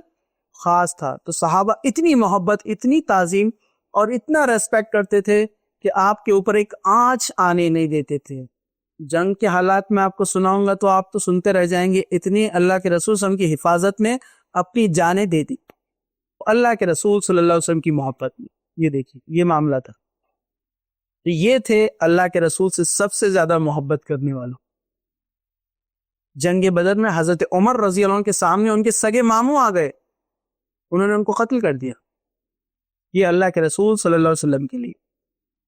خاص تھا۔ تو صحابہ اتنی محبت، اتنی تعظیم اور اتنا ریسپیکٹ کرتے تھے کہ آپ کے اوپر ایک آنچ آنے نہیں دیتے تھے۔ جنگ کے حالات میں آپ کو سناؤں گا تو آپ تو سنتے رہ جائیں گے، اتنی اللہ کے رسول صلی اللہ علیہ وسلم کی حفاظت میں اپنی جانیں دے دی اللہ کے رسول صلی اللہ علیہ وسلم کی محبت میں۔ یہ دیکھیے یہ معاملہ تھا۔ یہ تھے اللہ کے رسول سے سب سے زیادہ محبت کرنے والوں۔ جنگ بدر میں حضرت عمر رضی اللہ عنہ کے سامنے ان کے سگے ماموں آ گئے، انہوں نے ان کو قتل کر دیا، یہ اللہ کے رسول صلی اللہ علیہ وسلم کے لیے۔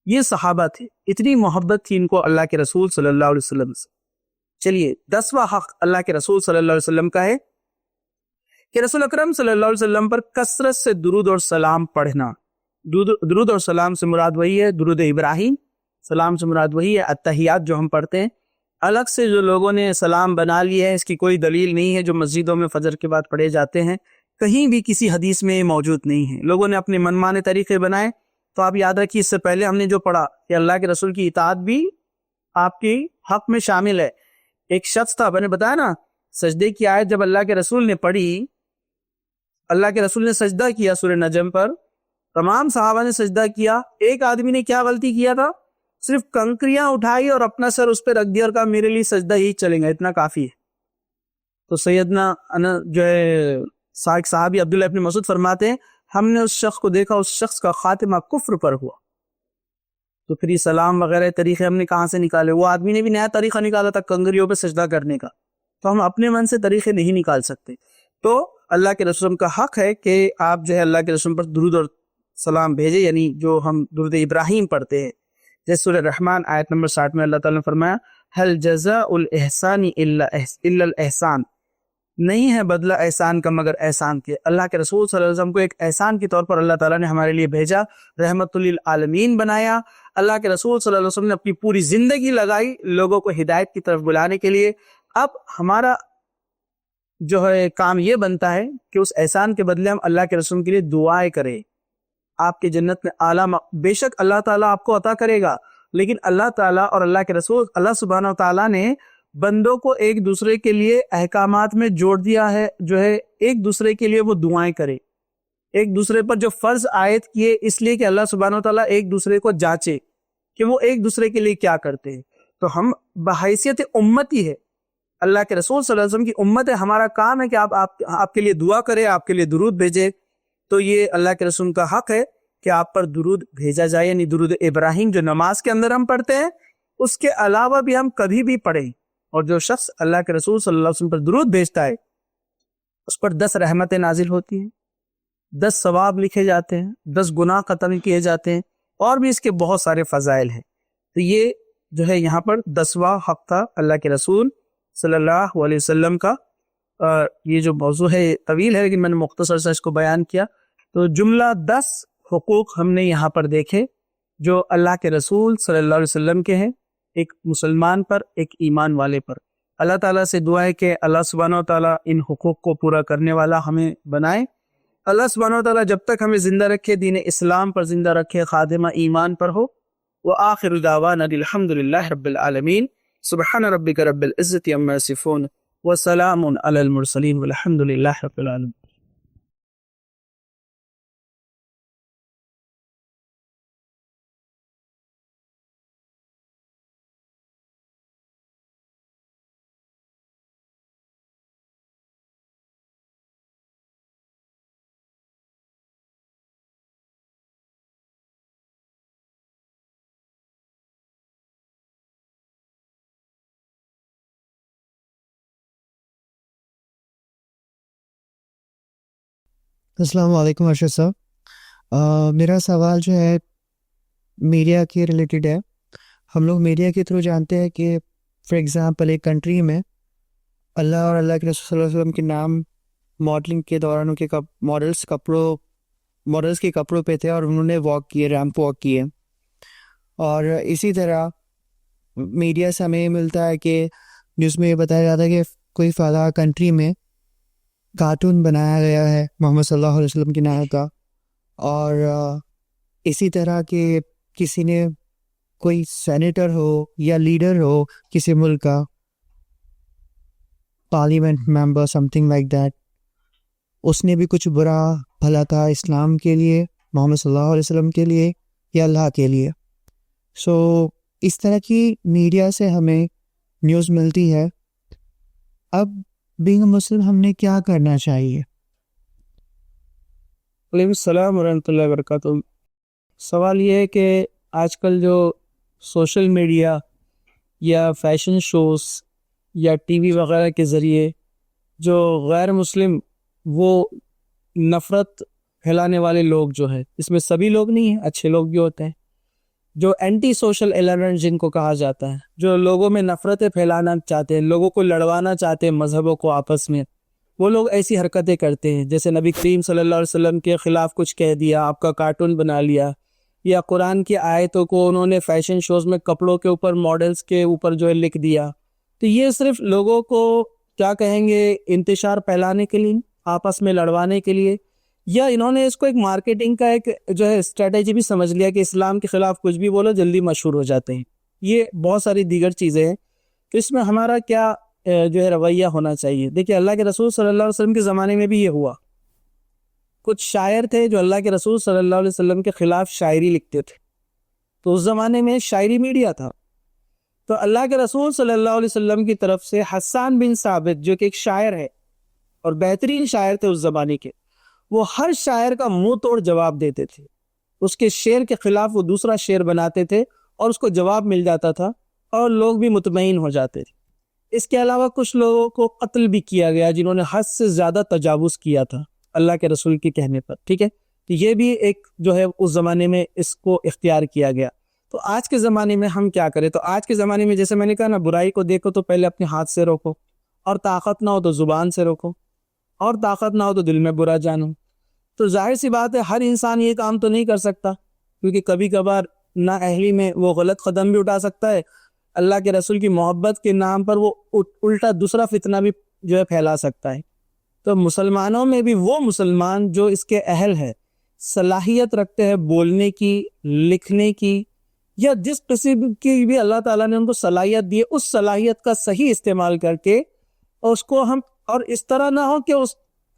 یہ صحابہ تھے، اتنی محبت تھی ان کو اللہ کے رسول صلی اللہ علیہ وسلم سے۔ چلیے 10واں حق اللہ کے رسول صلی اللہ علیہ وسلم کا ہے کہ رسول اکرم صلی اللہ علیہ وسلم پر کثرت سے درود اور سلام پڑھنا۔ درود اور سلام سے مراد وہی ہے درود ابراہیم، سلام سے مراد وہی ہے التحیات جو ہم پڑھتے ہیں۔ الگ سے جو لوگوں نے سلام بنا لیا ہے اس کی کوئی دلیل نہیں ہے، جو مسجدوں میں فجر کے بعد پڑھے جاتے ہیں، کہیں بھی کسی حدیث میں موجود نہیں ہے۔ لوگوں نے اپنے من مانے طریقے بنائے۔ تو آپ یاد رکھیے اس سے پہلے ہم نے جو پڑھا کہ اللہ کے رسول کی اطاعت بھی آپ کی حق میں شامل ہے۔ ایک شخص تھا، میں نے بتایا نا، سجدے کی آیت جب اللہ کے رسول نے پڑھی، اللہ کے رسول نے سجدہ کیا سورہ نجم پر، تمام صحابہ نے سجدہ کیا، ایک آدمی نے کیا غلطی کیا تھا؟ صرف کنکریاں اٹھائی اور اپنا سر اس پہ رکھ دیا اور کہا میرے لیے سجدہ ہی چلیں گا، اتنا کافی ہے۔ تو سیدنا جو ہے صحابی عبداللہ ابن مسعود فرماتے ہیں ہم نے اس شخص کو دیکھا، اس شخص کا خاتمہ کفر پر ہوا۔ تو پھر یہ سلام وغیرہ طریقے ہم نے کہاں سے نکالے؟ وہ آدمی نے بھی نیا طریقہ نکالا تھا کنگریوں پہ سجدہ کرنے کا، تو ہم اپنے من سے طریقے نہیں نکال سکتے۔ تو اللہ کے رسول کا حق ہے کہ آپ جو ہے اللہ کے رسول پر درود اور سلام بھیجے، یعنی جو ہم درود ابراہیم پڑھتے ہیں۔ جیسے سورہ رحمان آیت نمبر 60 میں اللہ تعالیٰ نے فرمایا هل جزاء الاحسان الا الاحسان، نہیں ہے بدلہ احسان کا مگر احسان کے۔ اللہ کے رسول صلی اللہ علیہ وسلم کو ایک احسان کے طور پر اللہ تعالیٰ نے ہمارے لیے بھیجا، رحمت للعالمین بنایا۔ اللہ کے رسول صلی اللہ علیہ وسلم نے اپنی پوری زندگی لگائی لوگوں کو ہدایت کی طرف بلانے کے لیے۔ اب ہمارا جو ہے کام یہ بنتا ہے کہ اس احسان کے بدلے ہم اللہ کے رسول کے لیے دعائیں کریں۔ آپ کی جنت میں اعلیٰ بے شک اللہ تعالیٰ آپ کو عطا کرے گا، لیکن اللہ تعالیٰ اور اللہ کے رسول اللہ سبحانہ و تعالیٰ نے بندوں کو ایک دوسرے کے لیے احکامات میں جوڑ دیا ہے، جو ہے ایک دوسرے کے لیے وہ دعائیں کرے، ایک دوسرے پر جو فرض عائد کیے اس لیے کہ اللہ سبحانہ و تعالیٰ ایک دوسرے کو جانچے کہ وہ ایک دوسرے کے لیے کیا کرتے ہیں۔ تو ہم بحیثیت امتی ہے، اللہ کے رسول صلی اللہ علیہ وسلم کی امت ہے، ہمارا کام ہے کہ آپ کے لیے دعا کرے، آپ کے لیے درود بھیجے۔ تو یہ اللہ کے رسول کا حق ہے کہ آپ پر درود بھیجا جائے، یعنی درود ابراہیم جو نماز کے اندر ہم پڑھتے ہیں، اس کے علاوہ بھی ہم کبھی بھی پڑھیں۔ اور جو شخص اللہ کے رسول صلی اللہ علیہ وسلم پر درود بھیجتا ہے اس پر 10 رحمتیں نازل ہوتی ہیں، 10 ثواب لکھے جاتے ہیں، 10 گناہ ختم کیے جاتے ہیں، اور بھی اس کے بہت سارے فضائل ہیں۔ تو یہ جو ہے یہاں پر 10واں حق تھا اللہ کے رسول صلی اللہ علیہ وسلم کا۔ یہ جو موضوع ہے طویل ہے لیکن میں نے مختصر سے اس کو بیان کیا۔ تو جملہ 10 حقوق ہم نے یہاں پر دیکھے جو اللہ کے رسول صلی اللہ علیہ وسلم کے ہیں، ایک مسلمان پر، ایک ایمان والے پر۔ اللہ تعالیٰ سے دعا ہے کہ اللہ سبحانہ و تعالیٰ ان حقوق کو پورا کرنے والا ہمیں بنائے۔ اللہ سبحانہ و تعالیٰ جب تک ہمیں زندہ رکھے، دین اسلام پر زندہ رکھے، خاتمہ ایمان پر ہو۔ وآخر دعوانا الحمد للہ رب العالمین۔ سبحان ربک رب العزت عما یصفون وسلام علی المرسلین والحمد للہ رب العالمین۔ السلام علیکم ارشد صاحب، میرا سوال جو ہے میڈیا کے ریلیٹڈ ہے۔ ہم لوگ میڈیا کے تھرو جانتے ہیں کہ فار ایگزامپل ایک کنٹری میں اللہ اور اللہ کے رسول صلی اللہ علیہ وسلم کے نام ماڈلنگ کے دوران ان کے ماڈلس کے کپڑوں پہ تھے اور انہوں نے واک کیے، ریمپ واک کیے۔ اور اسی طرح میڈیا سے ہمیں یہ ملتا ہے کہ نیوز میں یہ بتایا جاتا ہے کہ کوئی فلاں کنٹری میں کارٹون بنایا گیا ہے محمد صلی اللہ علیہ وسلم کے نام کا، اور اسی طرح کہ کسی نے کوئی سینیٹر ہو یا لیڈر ہو کسی ملک کا، parliament member something like that, اس نے بھی کچھ برا بھلا کہا اسلام کے لیے، محمد صلی اللہ علیہ وسلم کے لیے یا اللہ کے لیے۔ اس طرح کی میڈیا سے ہمیں نیوز ملتی ہے۔ اب بینگ مسلم ہم نے کیا کرنا چاہیے؟ وعلیکم السلام ورحمۃ اللہ وبرکاتہ۔ سوال یہ ہے کہ آج کل جو سوشل میڈیا یا فیشن شوز یا ٹی وی وغیرہ کے ذریعے جو غیر مسلم وہ نفرت پھیلانے والے لوگ جو ہے، اس میں سبھی لوگ نہیں ہیں، اچھے لوگ بھی ہوتے ہیں، جو اینٹی سوشل ایلیمنٹ جن کو کہا جاتا ہے، جو لوگوں میں نفرتیں پھیلانا چاہتے ہیں، لوگوں کو لڑوانا چاہتے ہیں مذہبوں کو آپس میں، وہ لوگ ایسی حرکتیں کرتے ہیں، جیسے نبی کریم صلی اللہ علیہ وسلم کے خلاف کچھ کہہ دیا، آپ کا کارٹون بنا لیا، یا قرآن کی آیتوں کو انہوں نے فیشن شوز میں کپڑوں کے اوپر، ماڈلز کے اوپر جو ہے لکھ دیا۔ تو یہ صرف لوگوں کو کیا کہیں گے، انتشار پھیلانے کے لیے، آپس میں لڑوانے کے لیے، یا انہوں نے اس کو ایک مارکیٹنگ کا ایک جو ہے اسٹریٹجی بھی سمجھ لیا کہ اسلام کے خلاف کچھ بھی بولو جلدی مشہور ہو جاتے ہیں۔ یہ بہت ساری دیگر چیزیں ہیں، تو اس میں ہمارا کیا جو ہے رویہ ہونا چاہیے؟ دیکھیے اللہ کے رسول صلی اللہ علیہ وسلم کے زمانے میں بھی یہ ہوا، کچھ شاعر تھے جو اللہ کے رسول صلی اللہ علیہ وسلم کے خلاف شاعری لکھتے تھے، تو اس زمانے میں شاعری میڈیا تھا، تو اللہ کے رسول صلی اللہ علیہ وسلم کی طرف سے حسان بن ثابت جو کہ ایک شاعر ہے اور بہترین شاعر تھے اس زمانے کے، وہ ہر شاعر کا منہ توڑ جواب دیتے تھے، اس کے شعر کے خلاف وہ دوسرا شعر بناتے تھے اور اس کو جواب مل جاتا تھا اور لوگ بھی مطمئن ہو جاتے تھے۔ اس کے علاوہ کچھ لوگوں کو قتل بھی کیا گیا جنہوں نے حد سے زیادہ تجاوز کیا تھا اللہ کے رسول کے کہنے پر، ٹھیک ہے؟ تو یہ بھی ایک جو ہے اس زمانے میں اس کو اختیار کیا گیا۔ تو آج کے زمانے میں ہم کیا کریں؟ تو آج کے زمانے میں جیسے میں نے کہا نا، برائی کو دیکھو تو پہلے اپنے ہاتھ سے روکو، اور طاقت نہ ہو تو زبان سے روکو، اور طاقت نہ ہو تو دل میں برا جانو۔ تو ظاہر سی بات ہے ہر انسان یہ کام تو نہیں کر سکتا، کیونکہ کبھی کبھار نا اہلی میں وہ غلط قدم بھی اٹھا سکتا ہے، اللہ کے رسول کی محبت کے نام پر وہ الٹا دوسرا فتنہ بھی جو ہے پھیلا سکتا ہے۔ تو مسلمانوں میں بھی وہ مسلمان جو اس کے اہل ہے، صلاحیت رکھتے ہیں بولنے کی، لکھنے کی، یا جس قسم کی بھی اللہ تعالیٰ نے ان کو صلاحیت دی ہے، اس صلاحیت کا صحیح استعمال کر کے اس کو ہم، اور اس طرح نہ ہو کہ اس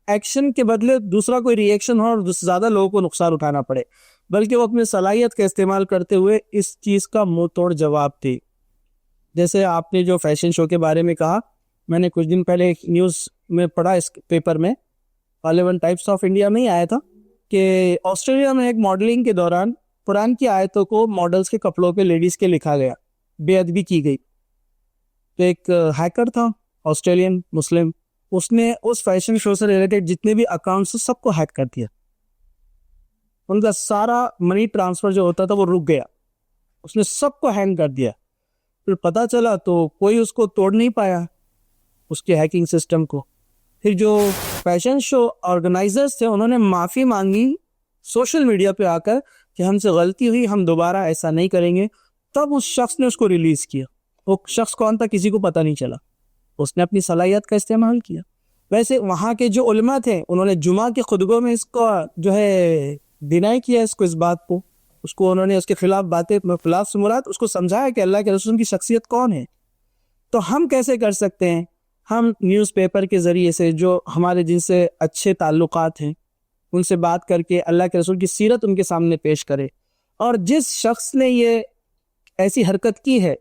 ایکشن کے بدلے دوسرا کوئی ری ایکشن ہو اور زیادہ لوگوں کو نقصان اٹھانا پڑے، بلکہ وہ اپنے صلاحیت کا استعمال کرتے ہوئے اس چیز کا منہ توڑ جواب دے۔ جیسے آپ نے جو فیشن شو کے بارے میں کہا، میں نے کچھ دن پہلے ایک نیوز میں پڑھا، اس پیپر میں غالباً ٹائپس آف انڈیا میں ہی آیا تھا، کہ آسٹریلیا میں ایک ماڈلنگ کے دوران قرآن کی آیتوں کو ماڈلز کے کپڑوں پہ لیڈیز کے لکھا گیا، بے ادبی کی گئی۔ تو ایک ہیکر تھا آسٹریلین مسلم، اس نے اس فیشن شو سے ریلیٹڈ جتنے بھی اکاؤنٹس سب کو ہیک کر دیا، ان کا سارا منی ٹرانسفر جو ہوتا تھا وہ رک گیا، اس نے سب کو ہینگ کر دیا۔ پھر پتہ چلا تو کوئی اس کو توڑ نہیں پایا، اس کے ہیکنگ سسٹم کو۔ پھر جو فیشن شو آرگنائزرز تھے انہوں نے معافی مانگی سوشل میڈیا پہ آ کر کہ ہم سے غلطی ہوئی, ہم دوبارہ ایسا نہیں کریں گے. تب اس شخص نے اس کو ریلیز کیا. وہ شخص کون تھا کسی کو پتہ نہیں چلا, اس نے اپنی صلاحیت کا استعمال کیا. ویسے وہاں کے جو علماء تھے انہوں نے جمعہ کے خطبوں میں اس کو جو ہے ڈینائی کیا, اس بات کو, اس کو انہوں نے اس کے خلاف باتیں, خلاف سے مراد اس کو سمجھایا کہ اللہ کے رسول کی شخصیت کون ہے. تو ہم کیسے کر سکتے ہیں؟ ہم نیوز پیپر کے ذریعے سے جو ہمارے جن سے اچھے تعلقات ہیں ان سے بات کر کے اللہ کے رسول کی سیرت ان کے سامنے پیش کرے, اور جس شخص نے یہ ایسی حرکت کی ہے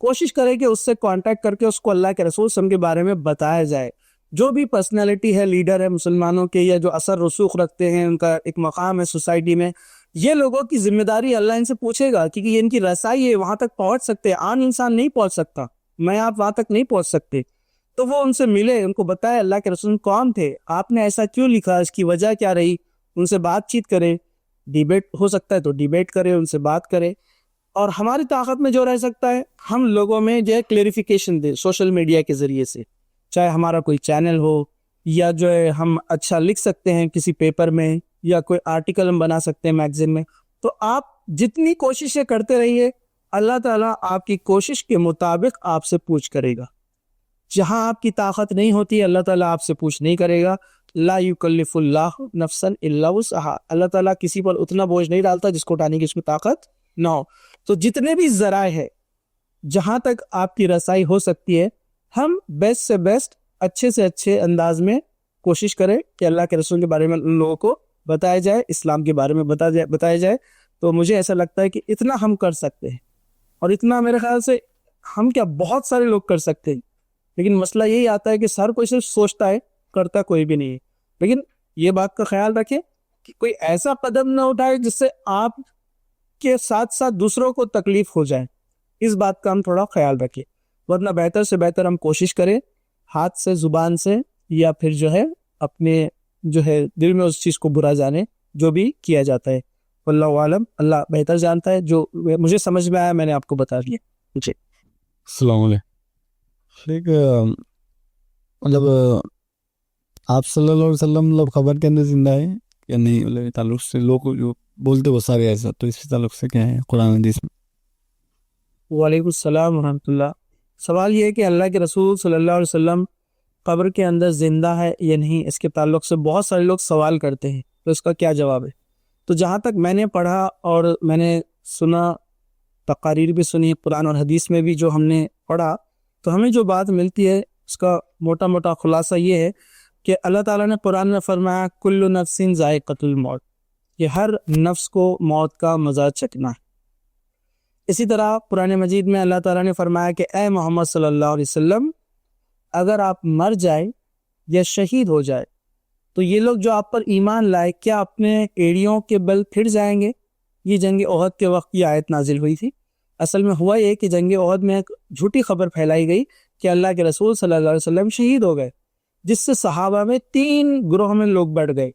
کوشش کرے کہ اس سے کانٹیکٹ کر کے اس کو اللہ کے رسول صلی اللہ علیہ وسلم کے بارے میں بتایا جائے. جو بھی پرسنالٹی ہے, لیڈر ہے مسلمانوں کے, یا جو اثر رسوخ رکھتے ہیں, ان کا ایک مقام ہے سوسائٹی میں, یہ لوگوں کی ذمہ داری اللہ ان سے پوچھے گا, کیونکہ یہ ان کی رسائی ہے, وہاں تک پہنچ سکتے ہیں, عام انسان نہیں پہنچ سکتا, میں آپ وہاں تک نہیں پہنچ سکتے. تو وہ ان سے ملے, ان کو بتائے اللہ کے رسول کون تھے, آپ نے ایسا کیوں لکھا, اس کی وجہ کیا رہی, ان سے بات چیت کرے. ڈیبیٹ ہو سکتا ہے تو ڈیبیٹ کرے, ان سے بات کرے. اور ہماری طاقت میں جو رہ سکتا ہے ہم لوگوں میں جو ہے کلیریفیکیشن دے سوشل میڈیا کے ذریعے سے, چاہے ہمارا کوئی چینل ہو, یا جو ہے ہم اچھا لکھ سکتے ہیں کسی پیپر میں, یا کوئی آرٹیکل ہم بنا سکتے ہیں میگزین میں. تو آپ جتنی کوششیں کرتے رہیے, اللہ تعالیٰ آپ کی کوشش کے مطابق آپ سے پوچھ کرے گا. جہاں آپ کی طاقت نہیں ہوتی اللہ تعالیٰ آپ سے پوچھ نہیں کرے گا. لا یکلف اللہ نفسا الا وسعها, اللہ تعالیٰ کسی پر اتنا بوجھ نہیں ڈالتا جس کو اٹھانے کی اس میں طاقت نہ ہو. تو جتنے بھی ذرائع ہے جہاں تک آپ کی رسائی ہو سکتی ہے, ہم بیسٹ سے بیسٹ اچھے سے اچھے انداز میں کوشش کریں کہ اللہ کے رسول کے بارے میں ان لوگوں کو بتایا جائے, اسلام کے بارے میں بتایا جائے. تو مجھے ایسا لگتا ہے کہ اتنا ہم کر سکتے ہیں, اور اتنا میرے خیال سے ہم کیا بہت سارے لوگ کر سکتے ہیں. لیکن مسئلہ یہی آتا ہے کہ ہر کوئی صرف سوچتا ہے, کرتا کوئی بھی نہیں ہے. لیکن یہ بات کا خیال رکھیں کہ کوئی ایسا قدم نہ اٹھائے جس سے آپ کے ساتھ ساتھ دوسروں کو تکلیف ہو جائے. اس بات کا ہم تھوڑا خیال رکھیں, ورنہ بہتر سے بہتر ہم کوشش کریں ہاتھ سے, زبان سے, یا پھر جو ہے اپنے جو ہے دل میں اس چیز کو برا جانے جو بھی کیا جاتا ہے. واللہ عالم, اللہ بہتر جانتا ہے. جو مجھے سمجھ میں آیا میں نے آپ کو بتا دیا. جی السلام علیکم. ٹھیک, مطلب آپ صلی اللہ علیہ وسلم مطلب خبر کے اندر زندہ ہے یا نہیں, مطلب تعلق سے لوگ جو بولتے وہ سارے ایسا, تو اس تعلق سے کیا ہے قرآن حدیث میں؟ وعلیکم السلام ورحمۃ اللہ. سوال یہ ہے کہ اللہ کے رسول صلی اللہ علیہ وسلم قبر کے اندر زندہ ہے یا نہیں, اس کے تعلق سے بہت سارے لوگ سوال کرتے ہیں, تو اس کا کیا جواب ہے؟ تو جہاں تک میں نے پڑھا اور میں نے سنا, تقاریر بھی سنی, قرآن اور حدیث میں بھی جو ہم نے پڑھا, تو ہمیں جو بات ملتی ہے اس کا موٹا موٹا خلاصہ یہ ہے کہ اللہ تعالیٰ نے قرآن میں فرمایا کل نفس ذائقۃ الموت, کہ ہر نفس کو موت کا مزہ چکھنا ہے. اسی طرح قرآن مجید میں اللہ تعالیٰ نے فرمایا کہ اے محمد صلی اللہ علیہ وسلم, اگر آپ مر جائے یا شہید ہو جائے تو یہ لوگ جو آپ پر ایمان لائے کیا اپنے ایڑیوں کے بل پھر جائیں گے؟ یہ جنگ احد کے وقت یہ آیت نازل ہوئی تھی. اصل میں ہوا یہ کہ جنگ احد میں ایک جھوٹی خبر پھیلائی گئی کہ اللہ کے رسول صلی اللہ علیہ وسلم شہید ہو گئے, جس سے صحابہ میں 3 گروہ میں لوگ بڑھ گئے.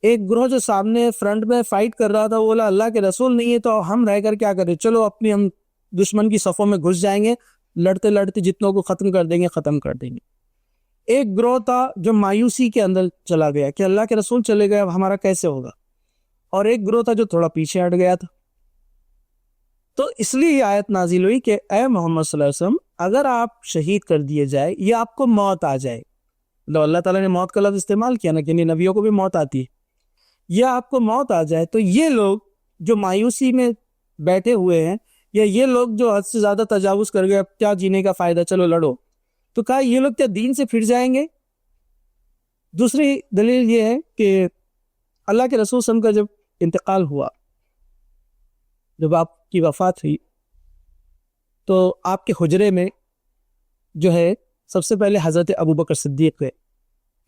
ایک گروہ جو سامنے فرنٹ میں فائٹ کر رہا تھا وہ بولا اللہ کے رسول نہیں ہے تو ہم رہ کر کیا کریں, چلو اپنی ہم دشمن کی صفوں میں گھس جائیں گے, لڑتے لڑتے جتنوں کو ختم کر دیں گے. ایک گروہ تھا جو مایوسی کے اندر چلا گیا کہ اللہ کے رسول چلے گئے اب ہمارا کیسے ہوگا, اور ایک گروہ تھا جو تھوڑا پیچھے ہٹ گیا تھا. تو اس لیے یہ آیت نازل ہوئی کہ اے محمد صلی اللہ علیہ وسلم اگر آپ شہید کر دیے جائے یا آپ کو موت آ جائے, اللہ تعالیٰ نے موت کا لفظ استعمال کیا نا, کہ نبیوں کو بھی موت آتی ہے, یا آپ کو موت آ جائے تو یہ لوگ جو مایوسی میں بیٹھے ہوئے ہیں, یا یہ لوگ جو حد سے زیادہ تجاوز کر گئے اب کیا جینے کا فائدہ, چلو لڑو, تو کہا یہ لوگ کیا دین سے پھر جائیں گے؟ دوسری دلیل یہ ہے کہ اللہ کے رسول صلی اللہ علیہ وسلم کا جب انتقال ہوا, جب آپ کی وفات ہوئی, تو آپ کے حجرے میں جو ہے سب سے پہلے حضرت ابوبکر صدیق گئے,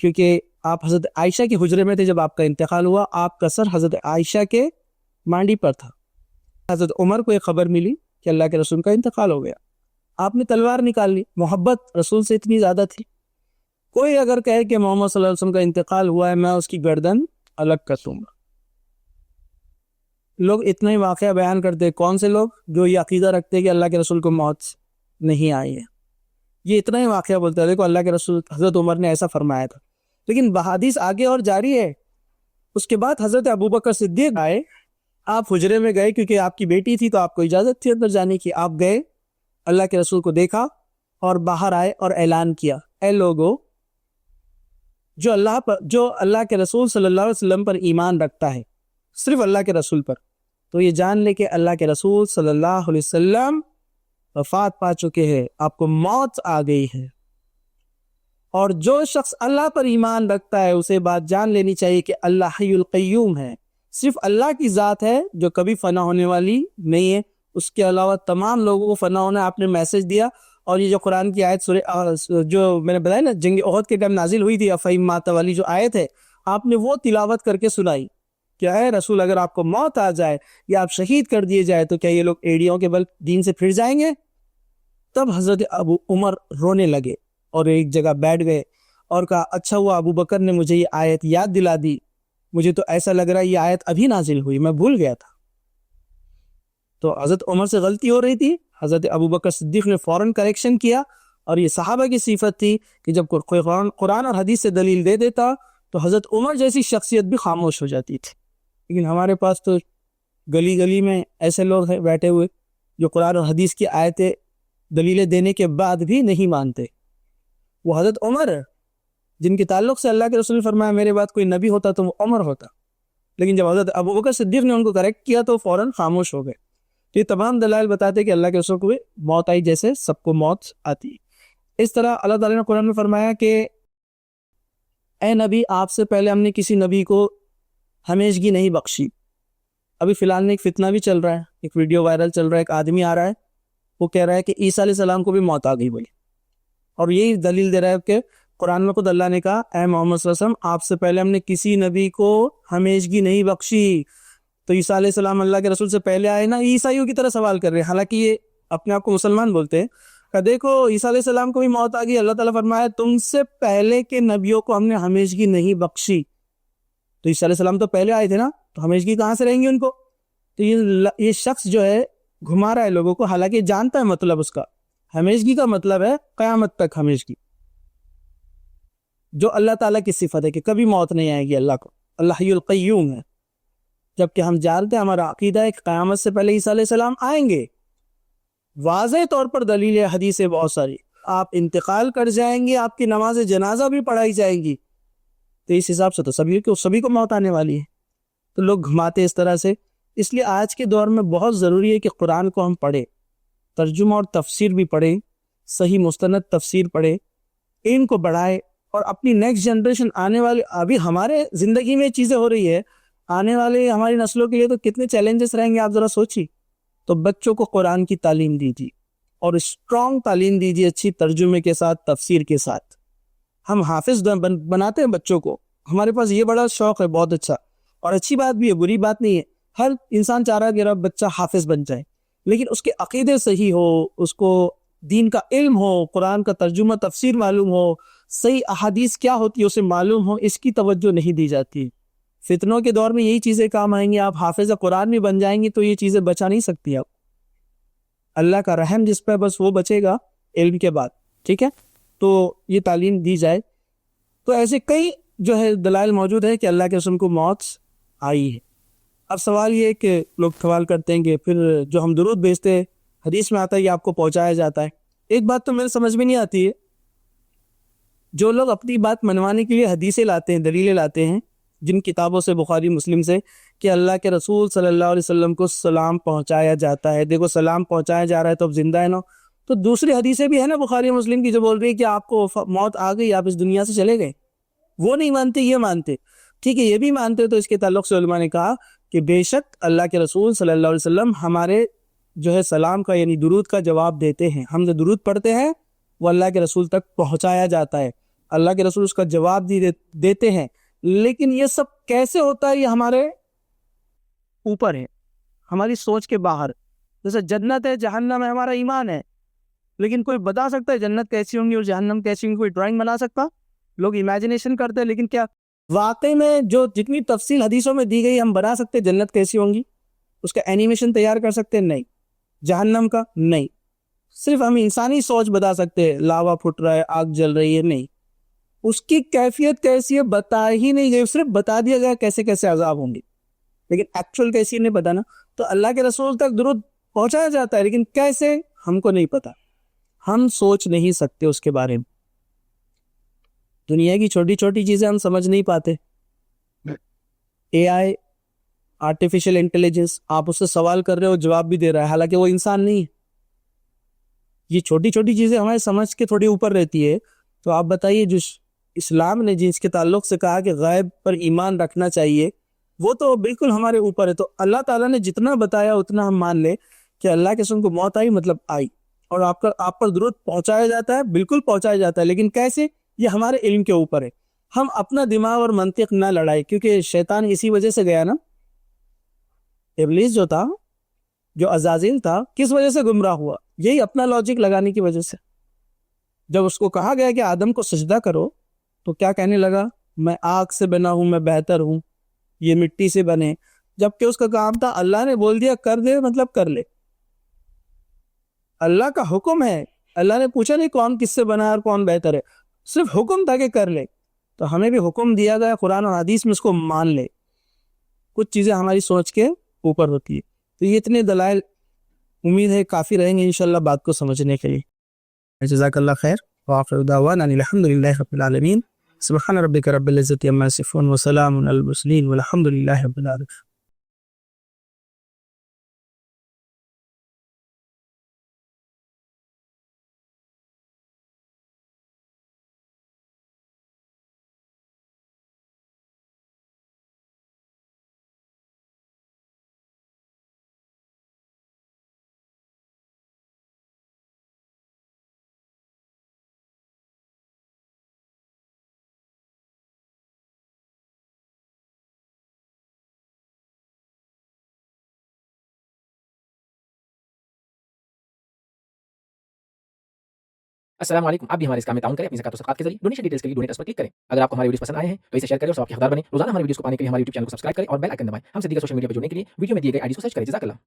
کیونکہ آپ حضرت عائشہ کے حجرے میں تھے جب آپ کا انتقال ہوا, آپ کا سر حضرت عائشہ کے مانڈی پر تھا. حضرت عمر کو ایک خبر ملی کہ اللہ کے رسول کا انتقال ہو گیا, آپ نے تلوار نکال لی, محبت رسول سے اتنی زیادہ تھی. کوئی اگر کہے کہ محمد صلی اللہ علیہ وسلم کا انتقال ہوا ہے میں اس کی گردن الگ کر دوں گا. لوگ اتنا ہی واقعہ بیان کرتے, کون سے لوگ جو یہ عقیدہ رکھتے کہ اللہ کے رسول کو موت نہیں آئی ہے, یہ اتنا ہی واقعہ بولتے ہیں دیکھو اللہ کے رسول حضرت عمر نے ایسا فرمایا تھا. لیکن بحادیث آگے اور جاری ہے اس کے بعد حضرت ابوبکر صدیق آئے. آپ حجرے میں گئے کیونکہ آپ کی بیٹی تھی تو آپ کو اجازت تھی اندر جانے کی. آپ گئے, اللہ کے رسول کو دیکھا اور باہر آئے اور اعلان کیا, اے لوگو, جو اللہ کے رسول صلی اللہ علیہ وسلم پر ایمان رکھتا ہے, صرف اللہ کے رسول پر, تو یہ جان لے کہ اللہ کے رسول صلی اللہ علیہ وسلم وفات پا چکے ہیں, آپ کو موت آ گئی ہے. اور جو شخص اللہ پر ایمان رکھتا ہے اسے بات جان لینی چاہیے کہ اللہ حی القیوم ہے, صرف اللہ کی ذات ہے جو کبھی فنا ہونے والی نہیں ہے, اس کے علاوہ تمام لوگوں کو فنا ہونا. آپ نے میسج دیا, اور یہ جو قرآن کی آیت سورہ جو میں نے بتایا نا جنگ احد کے ٹائم نازل ہوئی تھی, افہیم مات والی جو آیت ہے, آپ نے وہ تلاوت کر کے سنائی. کیا ہے رسول, اگر آپ کو موت آ جائے یا آپ شہید کر دیے جائے تو کیا یہ لوگ ایڑیوں کے بل دین سے پھر جائیں گے؟ تب حضرت ابو عمر رونے لگے اور ایک جگہ بیٹھ گئے اور کہا, اچھا ہوا ابو بکر نے مجھے یہ آیت یاد دلا دی, مجھے تو ایسا لگ رہا ہے یہ آیت ابھی نازل ہوئی, میں بھول گیا تھا. تو حضرت عمر سے غلطی ہو رہی تھی, حضرت ابو بکر صدیق نے فوراً کریکشن کیا. اور یہ صحابہ کی صفت تھی کہ جب کوئی قرآن اور حدیث سے دلیل دے دیتا تو حضرت عمر جیسی شخصیت بھی خاموش ہو جاتی تھی. لیکن ہمارے پاس تو گلی گلی میں ایسے لوگ ہیں بیٹھے ہوئے جو قرآن اور حدیث کی آیتیں دلیلیں دینے کے بعد بھی نہیں مانتے. وہ حضرت عمر جن کے تعلق سے اللہ کے رسول نے فرمایا میرے بعد کوئی نبی ہوتا تو وہ عمر ہوتا, لیکن جب حضرت ابو بکر صدیق نے ان کو کریکٹ کیا تو فوراً خاموش ہو گئے. یہ تمام دلائل بتاتے کہ اللہ کے رسول کو بھی موت آئی جیسے سب کو موت آتی. اس طرح اللہ تعالیٰ نے قرآن میں فرمایا کہ اے نبی, آپ سے پہلے ہم نے کسی نبی کو ہمیشگی نہیں بخشی. ابھی فی الحال میں ایک فتنہ بھی چل رہا ہے, ایک ویڈیو وائرل چل رہا ہے, ایک آدمی آ رہا ہے وہ کہہ رہا ہے کہ عیسیٰ علیہ السلام کو بھی موت آ گئی بولی, اور یہی دلیل دے رہا ہے کہ قرآن میں خود اللہ نے کہا اے محمد صلی اللہ علیہ وسلم آپ سے پہلے ہم نے کسی نبی کو ہمیشگی نہیں بخشی. تو عیسیٰ علیہ السلام اللہ کے رسول سے پہلے آئے نا, عیسائیوں کی طرح سوال کر رہے ہیں, حالانکہ یہ اپنے آپ کو مسلمان بولتے ہیں, کہ دیکھو عیسیٰ علیہ السلام کو بھی موت آ گئی. اللہ تعالیٰ فرمایا تم سے پہلے کے نبیوں کو ہم نے ہمیشگی نہیں بخشی. تو عیسیٰ علیہ السلام تو پہلے آئے تھے نا, تو ہمیشگی کہاں سے رہیں گی ان کو؟ تو یہ شخص جو ہے گھما رہا ہے لوگوں کو, حالانکہ جانتا ہے مطلب اس کا. ہمیشگی کا مطلب ہے قیامت تک ہمیشگی, جو اللہ تعالیٰ کی صفت ہے کہ کبھی موت نہیں آئے گی اللہ کو. اللہ حی القیوم ہے, جبکہ ہم جانتے ہیں ہمارا عقیدہ ہے کہ قیامت سے پہلے عیسیٰ علیہ السلام آئیں گے. واضح طور پر دلیل حدیث ہے بہت ساری. آپ انتقال کر جائیں گے, آپ کی نماز جنازہ بھی پڑھائی جائے گی, تو اس حساب سے تو سبھی کو موت آنے والی ہے. تو لوگ گھماتے اس طرح سے. اس لیے آج کے دور میں بہت ضروری ہے کہ قرآن کو ہم پڑھیں, ترجمہ اور تفسیر بھی پڑھیں, صحیح مستند تفسیر پڑھیں, ان کو بڑھائیں, اور اپنی نیکسٹ جنریشن آنے والے, ابھی ہمارے زندگی میں چیزیں ہو رہی ہے, آنے والے ہماری نسلوں کے لیے تو کتنے چیلنجز رہیں گے آپ ذرا سوچیے. تو بچوں کو قرآن کی تعلیم دیجیے, اور اسٹرانگ تعلیم دیجیے, اچھی ترجمے کے ساتھ, تفسیر کے ساتھ. ہم حافظ بناتے ہیں بچوں کو, ہمارے پاس یہ بڑا شوق ہے, بہت اچھا, اور اچھی بات بھی ہے, بری بات نہیں ہے. ہر انسان چاہ رہا ہے کہ میرا بچہ حافظ بن جائے, لیکن اس کے عقیدے صحیح ہو, اس کو دین کا علم ہو, قرآن کا ترجمہ تفسیر معلوم ہو, صحیح احادیث کیا ہوتی ہے اسے معلوم ہو, اس کی توجہ نہیں دی جاتی. فتنوں کے دور میں یہی چیزیں کام آئیں گی. آپ حافظ قرآن بھی بن جائیں گی تو یہ چیزیں بچا نہیں سکتی آپ. اللہ کا رحم جس پہ بس وہ بچے گا علم کے بعد, ٹھیک ہے. تو یہ تعلیم دی جائے. تو ایسے کئی جو ہے دلائل موجود ہے کہ اللہ کے رسول کو موت آئی ہے. اب سوال یہ ہے کہ لوگ سوال کرتے ہیں کہ پھر جو ہم درود بھیجتے ہیں حدیث میں آتا ہے کہ آپ کو پہنچایا جاتا ہے. ایک بات تو میرے سمجھ میں نہیں آتی ہے, جو لوگ اپنی بات منوانے کے لیے حدیثیں لاتے ہیں, دلیلیں لاتے ہیں جن کتابوں سے, بخاری مسلم سے, کہ اللہ کے رسول صلی اللہ علیہ وسلم کو سلام پہنچایا جاتا ہے. دیکھو سلام پہنچایا جا رہا ہے تو اب زندہ ہے نا. تو دوسری حدیثیں بھی ہیں نا بخاری مسلم کی جو بول رہی ہے کہ آپ کو موت آ گئی, آپ اس دنیا سے چلے گئے. وہ نہیں مانتے, یہ مانتے, ٹھیک ہے, یہ بھی مانتے. تو اس کے تعلق سے علماء نے کہا کہ بے شک اللہ کے رسول صلی اللہ علیہ وسلم ہمارے جو ہے سلام کا یعنی درود کا جواب دیتے ہیں. ہم جو درود پڑھتے ہیں وہ اللہ کے رسول تک پہنچایا جاتا ہے, اللہ کے رسول اس کا جواب دیتے ہیں. لیکن یہ سب کیسے ہوتا ہے, یہ ہمارے اوپر ہے, ہماری سوچ کے باہر. جیسے جنت ہے, جہنم ہے, ہمارا ایمان ہے, لیکن کوئی بتا سکتا ہے جنت کیسی ہوں گی اور جہنم کیسی ہوں گی؟ کوئی ڈرائنگ بنا سکتا؟ لوگ امیجنیشن کرتے ہیں, لیکن کیا واقعی میں جو جتنی تفصیل حدیثوں میں دی گئی ہم بنا سکتے جنت کیسی ہوں گی؟ اس کا اینیمیشن تیار کر سکتے ہیں؟ نہیں. جہنم کا نہیں. صرف ہم انسانی سوچ بتا سکتے ہیں, لاوا پھٹ رہا ہے, آگ جل رہی ہے, نہیں. اس کی کیفیت کیسی ہے بتا ہی نہیں گئی, صرف بتا دیا گیا کیسے کیسے عذاب ہوں گے, لیکن ایکچوئل کیسی نہیں پتا نا. تو اللہ کے رسول تک درود پہنچایا جاتا ہے, لیکن کیسے ہم کو نہیں پتا, ہم سوچ نہیں سکتے اس کے بارے میں. دنیا کی چھوٹی چھوٹی چیزیں ہم سمجھ نہیں پاتے. اے آئی, آرٹیفیشل انٹیلیجنس, آپ اس سے سوال کر رہے ہو جواب بھی دے رہا ہے, حالانکہ وہ انسان نہیں ہے. یہ چھوٹی چھوٹی چیزیں ہمارے سمجھ کے تھوڑی اوپر رہتی ہے. تو آپ بتائیے, جو اسلام نے جس کے تعلق سے کہا کہ غیب پر ایمان رکھنا چاہیے, وہ تو بالکل ہمارے اوپر ہے. تو اللہ تعالیٰ نے جتنا بتایا اتنا ہم مان لیں کہ اللہ کے رسول کو موت آئی مطلب آئی, اور آپ پر درود پہنچایا جاتا ہے, بالکل پہنچایا جاتا ہے, لیکن کیسے یہ ہمارے علم کے اوپر ہے. ہم اپنا دماغ اور منطق نہ لڑائے, کیونکہ شیطان اسی وجہ سے گیا نا. ابلیس جو تھا, جو عزازیل تھا, کس وجہ سے گمراہ ہوا؟ یہی اپنا لاجک لگانے کی وجہ سے. جب اس کو کہا گیا کہ آدم کو سجدہ کرو, تو کیا کہنے لگا؟ میں آگ سے بنا ہوں, میں بہتر ہوں, یہ مٹی سے بنے. جبکہ اس کا کام تھا, اللہ نے بول دیا کر دے مطلب کر لے. اللہ کا حکم ہے, اللہ نے پوچھا نہیں کون کس سے بنا اور کون بہتر ہے, صرف حکم تھا کہ کر لے. تو ہمیں بھی حکم دیا گیا قرآن اور حدیث میں, اس کو مان لے. کچھ چیزیں ہماری سوچ کے اوپر ہوتی ہے. تو یہ اتنے دلائل امید ہے کافی رہیں گے انشاءاللہ بات کو سمجھنے کے لیے. جزاک اللہ خیر. وآخر دعوانا الحمد للہ رب العالمین. سبحان ربک رب العزت عما یصفون وسلام علی المرسلین والحمد للہ رب العالمین. السلام علیکم. آپ بھی ہمارے اس کام میں تعاون کریں اپنی زکات و صدقات کے ذریعے. ڈونیشن ڈیٹیلز کے لیے ڈونیٹ پر کلک کریں. اگر آپ کو ہمارے ویڈیوز پسند آئے ہیں تو اسے شیئر کریں اور ثواب کے حقدار بنیں. روزانہ ہمارے ویڈیوز کو پانے کے لیے ہمارے یوٹیوب چینل کو سبسکرائب کریں اور بیل آئکن دبائیں. ہم سے دیگر سوشل میڈیا پر جڑنے کے لیے ویڈیو میں دیے گئے آئی ڈی کو سرچ کریں. جزاک اللہ.